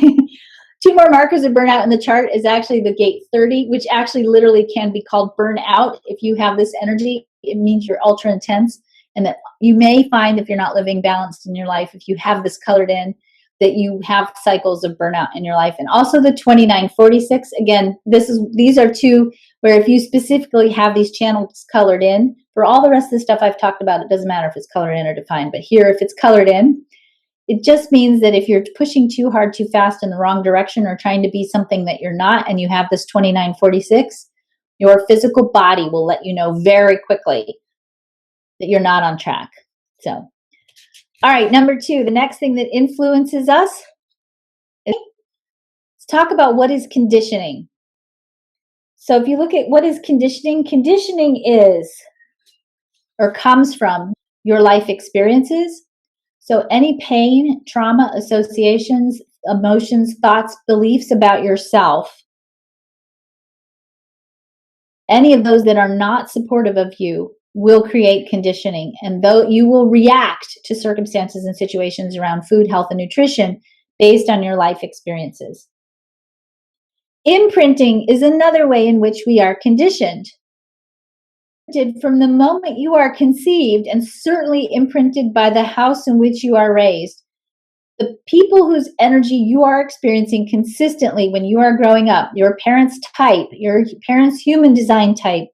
2 more markers of burnout in the chart is actually the gate 30, which actually literally can be called burnout. If you have this energy, it means you're ultra intense, and that you may find, if you're not living balanced in your life, if you have this colored in, that you have cycles of burnout in your life. And also the 2946, again, these are two where if you specifically have these channels colored in, for all the rest of the stuff I've talked about, it doesn't matter if it's colored in or defined, but here, if it's colored in, it just means that if you're pushing too hard, too fast in the wrong direction or trying to be something that you're not, and you have this 2946, your physical body will let you know very quickly that you're not on track. So, all right, number 2, the next thing that influences us is, let's talk about what is conditioning. So if you look at what is conditioning, conditioning is or comes from your life experiences. So any pain, trauma, associations, emotions, thoughts, beliefs about yourself, any of those that are not supportive of you will create conditioning. And though you will react to circumstances and situations around food, health, and nutrition based on your life experiences. Imprinting is another way in which we are conditioned. From the moment you are conceived, and certainly imprinted by the house in which you are raised. The people whose energy you are experiencing consistently when you are growing up, your parents' type, your parents' human design type,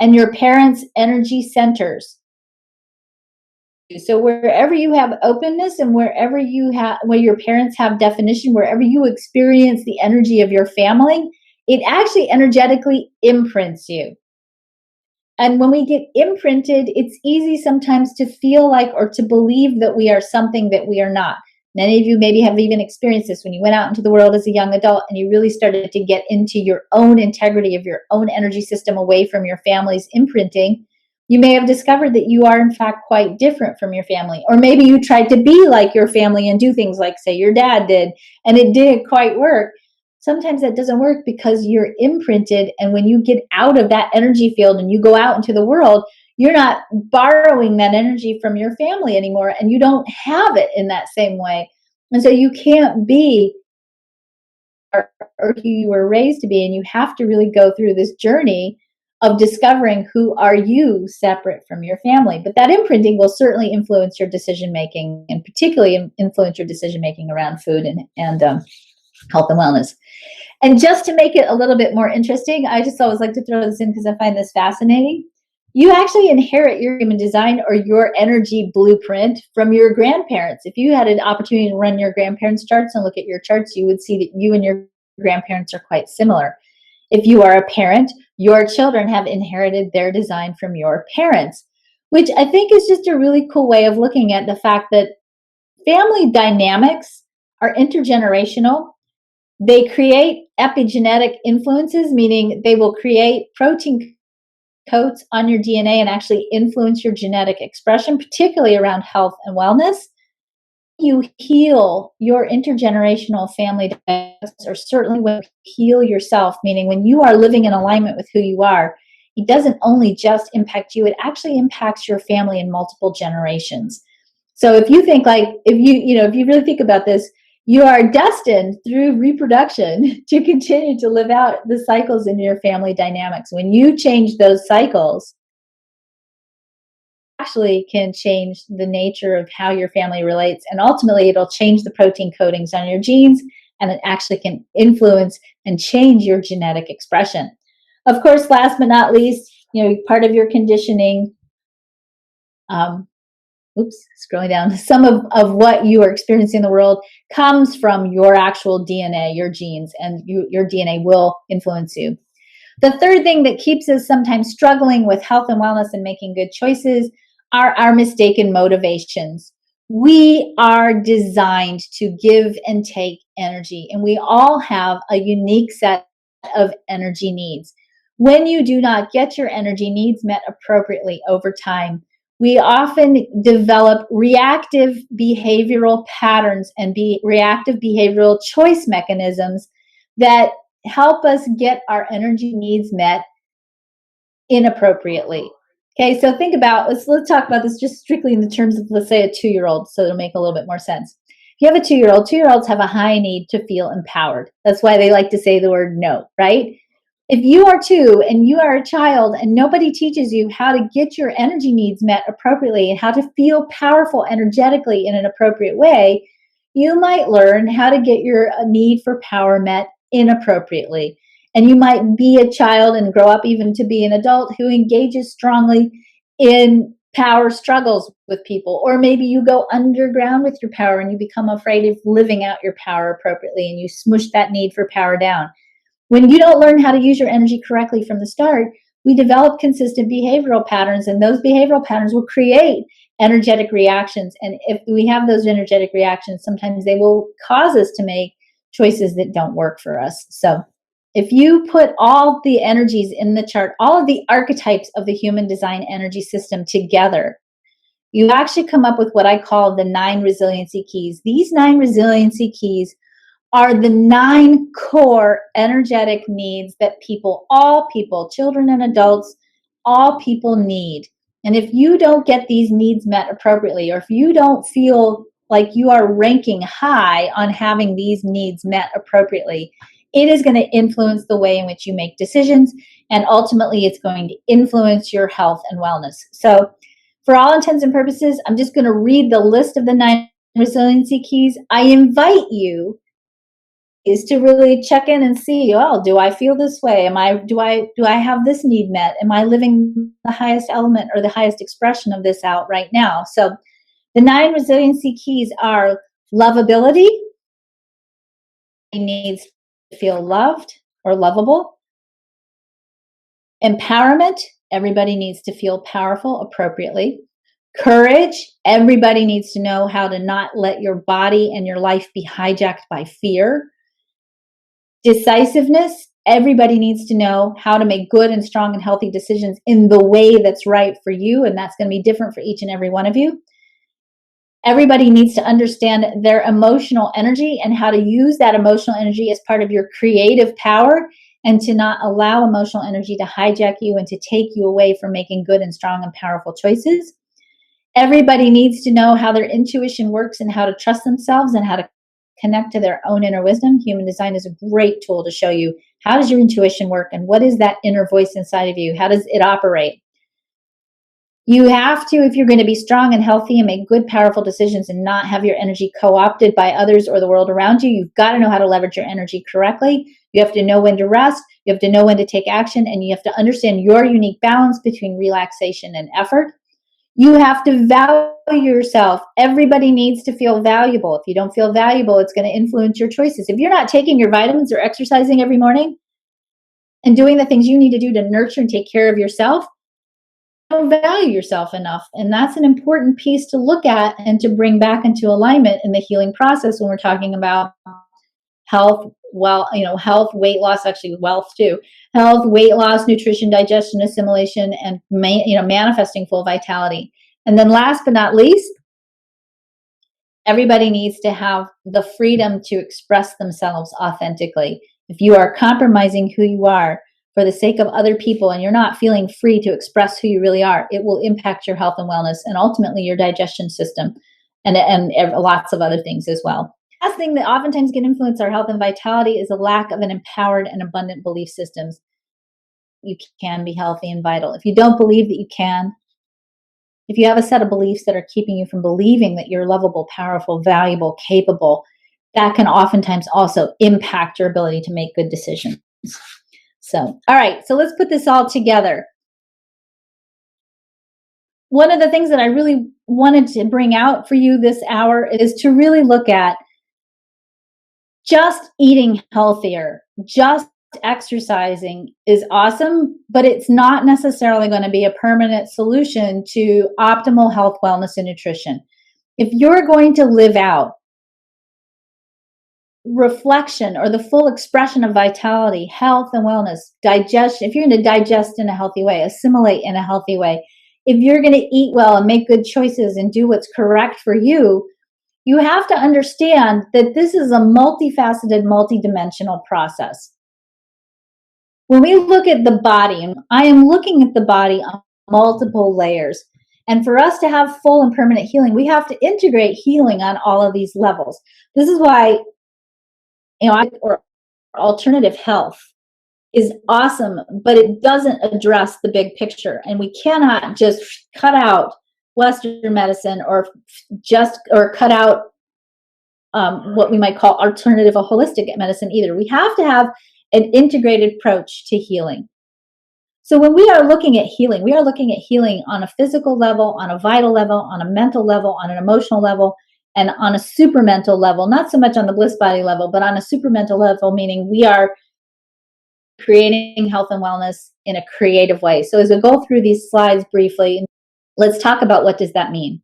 and your parents' energy centers. So wherever you have openness and where your parents have definition, wherever you experience the energy of your family, it actually energetically imprints you. And when we get imprinted, it's easy sometimes to feel like or to believe that we are something that we are not. Many of you maybe have even experienced this when you went out into the world as a young adult and you really started to get into your own integrity of your own energy system away from your family's imprinting. You may have discovered that you are in fact quite different from your family. Or maybe you tried to be like your family and do things like, say, your dad did, and it didn't quite work. Sometimes that doesn't work because you're imprinted, and when you get out of that energy field and you go out into the world, you're not borrowing that energy from your family anymore, and you don't have it in that same way. And so you can't be or who you were raised to be, and you have to really go through this journey of discovering who are you separate from your family. But that imprinting will certainly influence your decision making, and particularly influence your decision making around food and health and wellness. And just to make it a little bit more interesting, I just always like to throw this in because I find this fascinating. You actually inherit your human design or your energy blueprint from your grandparents. If you had an opportunity to run your grandparents' charts and look at your charts, you would see that you and your grandparents are quite similar. If you are a parent, your children have inherited their design from your parents, which I think is just a really cool way of looking at the fact that family dynamics are intergenerational. They create epigenetic influences, meaning they will create protein coats on your DNA and actually influence your genetic expression, particularly around health and wellness. You heal your intergenerational family dynamics, or certainly when you heal yourself, meaning when you are living in alignment with who you are, it doesn't only just impact you, it actually impacts your family in multiple generations. So if you think if you really think about this, you are destined through reproduction to continue to live out the cycles in your family dynamics. When you change those cycles, actually can change the nature of how your family relates, and ultimately it'll change the protein coatings on your genes, and it actually can influence and change your genetic expression. Of course, last but not least, part of your conditioning, scrolling down, some of what you are experiencing in the world comes from your actual DNA, your genes, and your DNA will influence you. The third thing that keeps us sometimes struggling with health and wellness and making good choices are our mistaken motivations. We are designed to give and take energy, and we all have a unique set of energy needs. When you do not get your energy needs met appropriately over time, we often develop reactive behavioral patterns and reactive behavioral choice mechanisms that help us get our energy needs met inappropriately. Okay, so think about, let's talk about this just strictly in the terms of, let's say, a 2-year-old, so it'll make a little bit more sense. If you have a 2-year-old, 2-year-olds have a high need to feel empowered. That's why they like to say the word no, right? If you are 2 and you are a child and nobody teaches you how to get your energy needs met appropriately and how to feel powerful energetically in an appropriate way, you might learn how to get your need for power met inappropriately. And you might be a child and grow up even to be an adult who engages strongly in power struggles with people. Or maybe you go underground with your power and you become afraid of living out your power appropriately and you smush that need for power down. When you don't learn how to use your energy correctly from the start, we develop consistent behavioral patterns, and those behavioral patterns will create energetic reactions. And if we have those energetic reactions, sometimes they will cause us to make choices that don't work for us. So if you put all the energies in the chart, all of the archetypes of the human design energy system together, you actually come up with what I call the 9 resiliency keys. These 9 resiliency keys are the 9 core energetic needs that all people, children and adults, all people need. And if you don't get these needs met appropriately, or if you don't feel like you are ranking high on having these needs met appropriately, it is going to influence the way in which you make decisions, and ultimately it's going to influence your health and wellness. So for all intents and purposes, I'm just going to read the list of the 9 resiliency keys. I invite you is to really check in and see, oh, do I feel this way? Do I have this need met? Am I living the highest element or the highest expression of this out right now? So the 9 resiliency keys are lovability. It needs to feel loved or lovable. Empowerment. Everybody needs to feel powerful appropriately. Courage. Everybody needs to know how to not let your body and your life be hijacked by fear. Decisiveness. Everybody needs to know how to make good and strong and healthy decisions in the way that's right for you, and that's going to be different for each and every one of you. Everybody needs to understand their emotional energy and how to use that emotional energy as part of your creative power, and to not allow emotional energy to hijack you and to take you away from making good and strong and powerful choices. Everybody needs to know how their intuition works and how to trust themselves and how to connect to their own inner wisdom. Human design is a great tool to show you how does your intuition work and what is that inner voice inside of you? How does it operate? You have to, if you're going to be strong and healthy and make good, powerful decisions and not have your energy co-opted by others or the world around you, you've got to know how to leverage your energy correctly. You have to know when to rest. You have to know when to take action, and you have to understand your unique balance between relaxation and effort. You have to value yourself. Everybody needs to feel valuable. If you don't feel valuable, it's going to influence your choices. If you're not taking your vitamins or exercising every morning and doing the things you need to do to nurture and take care of yourself, you don't value yourself enough. And that's an important piece to look at and to bring back into alignment in the healing process when we're talking about health, health, weight loss, actually wealth too, health, weight loss, nutrition, digestion, assimilation, and manifesting full vitality. And then last but not least, everybody needs to have the freedom to express themselves authentically. If you are compromising who you are for the sake of other people and you're not feeling free to express who you really are, it will impact your health and wellness and ultimately your digestion system and lots of other things as well. Last thing that oftentimes can influence our health and vitality is a lack of an empowered and abundant belief systems. You can be healthy and vital. If you don't believe that you can, if you have a set of beliefs that are keeping you from believing that you're lovable, powerful, valuable, capable, that can oftentimes also impact your ability to make good decisions. So, all right, so let's put this all together. One of the things that I really wanted to bring out for you this hour is to really look at just eating healthier, just exercising is awesome, but it's not necessarily going to be a permanent solution to optimal health, wellness, and nutrition. If you're going to live out reflection or the full expression of vitality, health, and wellness, digestion, if you're going to digest in a healthy way, assimilate in a healthy way, if you're going to eat well and make good choices and do what's correct for you, you have to understand that this is a multifaceted, multidimensional process. When we look at the body, and I am looking at the body on multiple layers, and for us to have full and permanent healing, we have to integrate healing on all of these levels. This is why, or alternative health is awesome, but it doesn't address the big picture, and we cannot just cut out Western medicine or cut out what we might call alternative or holistic medicine either. We have to have an integrated approach to healing. So when we are looking at healing, we are looking at healing on a physical level, on a vital level, on a mental level, on an emotional level, and on a supramental level, not so much on the bliss body level, but on a supramental level, meaning we are creating health and wellness in a creative way. So as we go through these slides briefly, let's talk about what does that mean.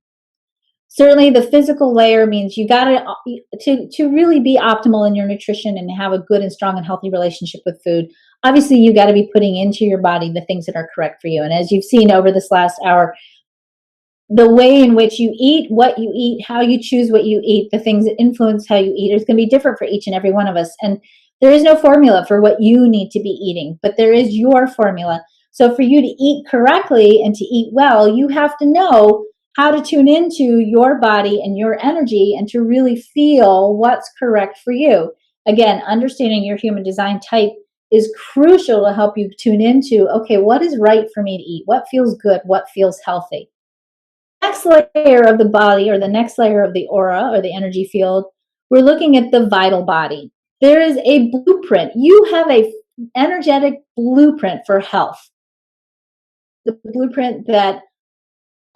Certainly the physical layer means you got to really be optimal in your nutrition and have a good and strong and healthy relationship with food. Obviously, you got to be putting into your body the things that are correct for you. And as you've seen over this last hour, the way in which you eat, what you eat, how you choose what you eat, the things that influence how you eat is going to be different for each and every one of us. And there is no formula for what you need to be eating, but there is your formula. So for you to eat correctly and to eat well, you have to know how to tune into your body and your energy and to really feel what's correct for you. Again, understanding your human design type is crucial to help you tune into, okay, what is right for me to eat? What feels good? What feels healthy? Next layer of the body, or the next layer of the aura or the energy field, we're looking at the vital body. There is a blueprint. You have a energetic blueprint for health. The blueprint that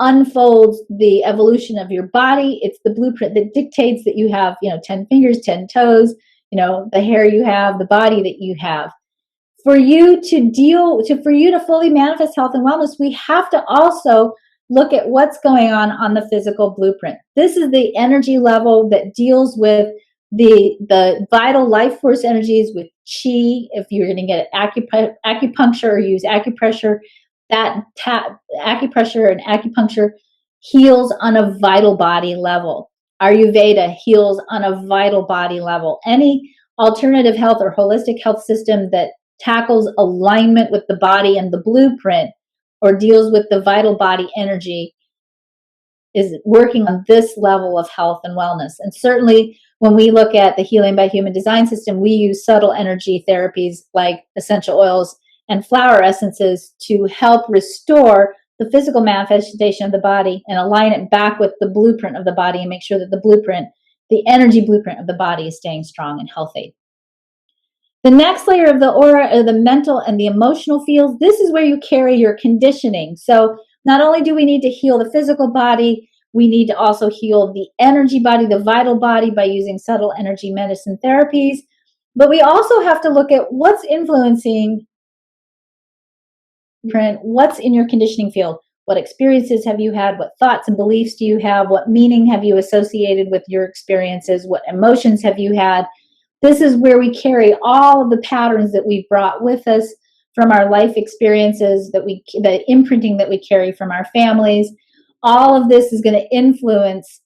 unfolds the evolution of your body. It's the blueprint that dictates that you have, 10 fingers, 10 toes, the hair you have, the body that you have. For you to fully manifest health and wellness, we have to also look at what's going on the physical blueprint. This is the energy level that deals with the vital life force energies with chi. If you're going to get acupuncture or use acupressure, that acupressure and acupuncture heals on a vital body level. Ayurveda heals on a vital body level. Any alternative health or holistic health system that tackles alignment with the body and the blueprint or deals with the vital body energy is working on this level of health and wellness. And certainly when we look at the Healing by Human Design system, we use subtle energy therapies like essential oils and flower essences to help restore the physical manifestation of the body and align it back with the blueprint of the body and make sure that the energy blueprint of the body is staying strong and healthy. The next layer of the aura are the mental and the emotional fields. This is where you carry your conditioning. So not only do we need to heal the physical body, we need to also heal the energy body, the vital body, by using subtle energy medicine therapies. But we also have to look at what's influencing what's in your conditioning field. What experiences have you had? What thoughts and beliefs do you have? What meaning have you associated with your experiences? What emotions have you had? This is where we carry all of the patterns that we've brought with us from our life experiences, the imprinting that we carry from our families. All of this is going to influence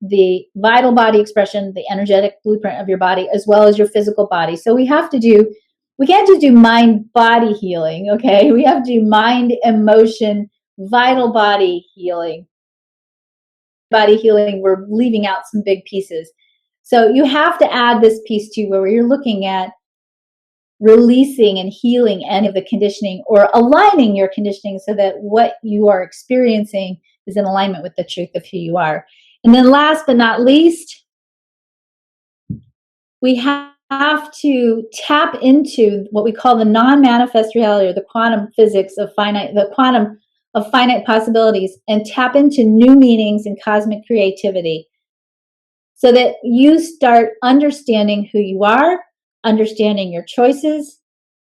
the vital body expression, the energetic blueprint of your body, as well as your physical body. So we can't just do mind body healing, okay? We have to do mind, emotion, vital body healing. Body healing, we're leaving out some big pieces. So you have to add this piece too, where you're looking at releasing and healing any of the conditioning or aligning your conditioning so that what you are experiencing is in alignment with the truth of who you are. And then last but not least, we have to tap into what we call the non-manifest reality, or the quantum physics of the quantum of finite possibilities, and tap into new meanings and cosmic creativity so that you start understanding who you are, understanding your choices,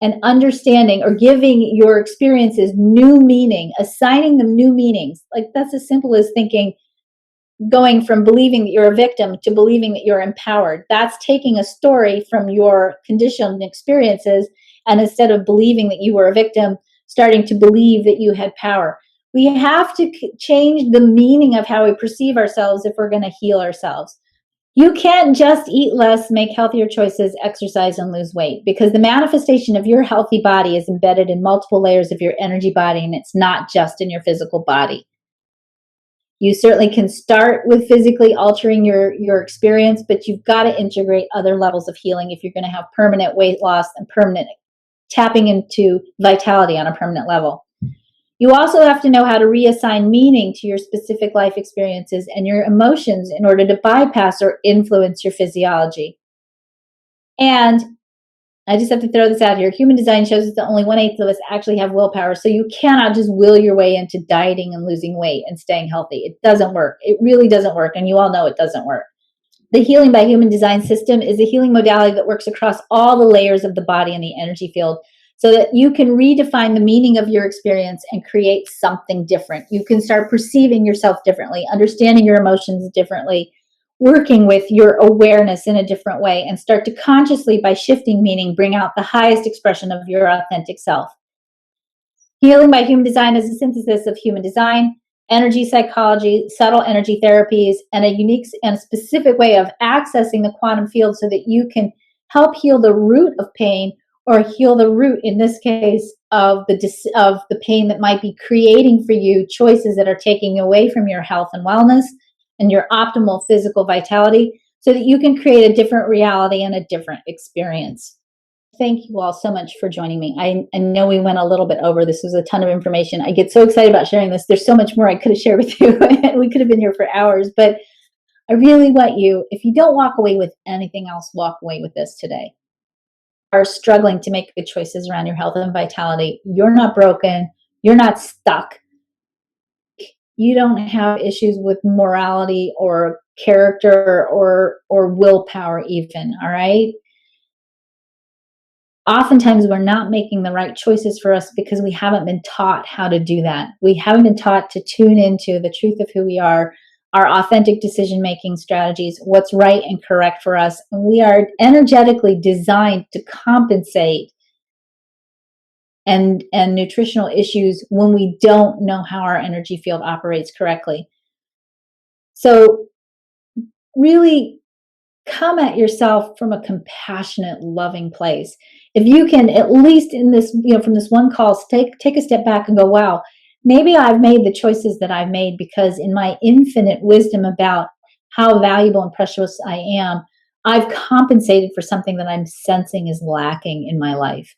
and understanding or giving your experiences new meaning, assigning them new meanings. Like that's as simple as going from believing that you're a victim to believing that you're empowered. That's taking a story from your conditioned experiences, and instead of believing that you were a victim, starting to believe that you had power. We have to change the meaning of how we perceive ourselves if we're going to heal ourselves. You can't just eat less, make healthier choices, exercise, and lose weight, because the manifestation of your healthy body is embedded in multiple layers of your energy body, and it's not just in your physical body. You certainly can start with physically altering your experience, but you've got to integrate other levels of healing if you're going to have permanent weight loss and permanent tapping into vitality on a permanent level. You also have to know how to reassign meaning to your specific life experiences and your emotions in order to bypass or influence your physiology. And I just have to throw this out here. Human design shows us that only 1/8 of us actually have willpower. So you cannot just will your way into dieting and losing weight and staying healthy. It doesn't work. It really doesn't work. And you all know it doesn't work. The healing by human design system is a healing modality that works across all the layers of the body and the energy field so that you can redefine the meaning of your experience and create something different. You can start perceiving yourself differently, understanding your emotions differently, working with your awareness in a different way, and start to consciously, by shifting meaning, bring out the highest expression of your authentic self. Healing by human design is a synthesis of human design, energy psychology, subtle energy therapies, and a unique and specific way of accessing the quantum field so that you can help heal the root of pain, or heal the root, in this case, of the pain that might be creating for you choices that are taking away from your health and wellness and your optimal physical vitality, so that you can create a different reality and a different experience. Thank you all so much for joining me. I know we went a little bit over. This was a ton of information. I get so excited about sharing this. There's so much more I could have shared with you. We could have been here for hours, but I really want you, if you don't walk away with anything else, walk away with this today. Are struggling to make good choices around your health and vitality. You're not broken. You're not stuck. You don't have issues with morality or character or willpower even, all right? Oftentimes we're not making the right choices for us because we haven't been taught how to do that. We haven't been taught to tune into the truth of who we are, our authentic decision-making strategies, what's right and correct for us. And we are energetically designed to compensate and nutritional issues when we don't know how our energy field operates correctly. So really come at yourself from a compassionate, loving place. If you can, at least in this, from this one call, take a step back and go, wow, maybe I've made the choices that I've made because in my infinite wisdom about how valuable and precious I am, I've compensated for something that I'm sensing is lacking in my life.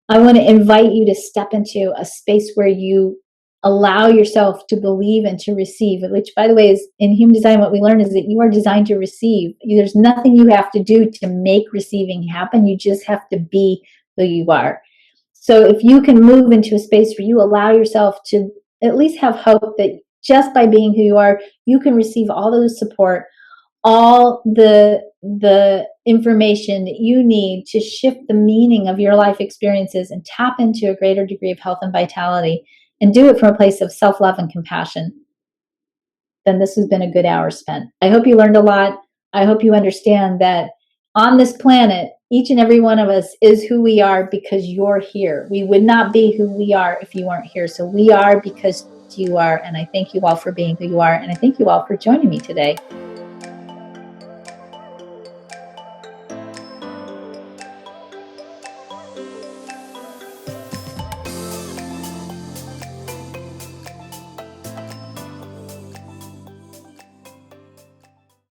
I want to invite you to step into a space where you allow yourself to believe and to receive, which, by the way, is in human design, what we learn is that you are designed to receive. There's nothing you have to do to make receiving happen. You just have to be who you are. So if you can move into a space where you allow yourself to at least have hope that just by being who you are, you can receive all of the support, all the information that you need to shift the meaning of your life experiences and tap into a greater degree of health and vitality, and do it from a place of self-love and compassion, then this has been a good hour spent. I hope you learned a lot. I hope you understand that on this planet, each and every one of us is who we are because you're here. We would not be who we are if you weren't here. So we are because you are. And I thank you all for being who you are. And I thank you all for joining me today.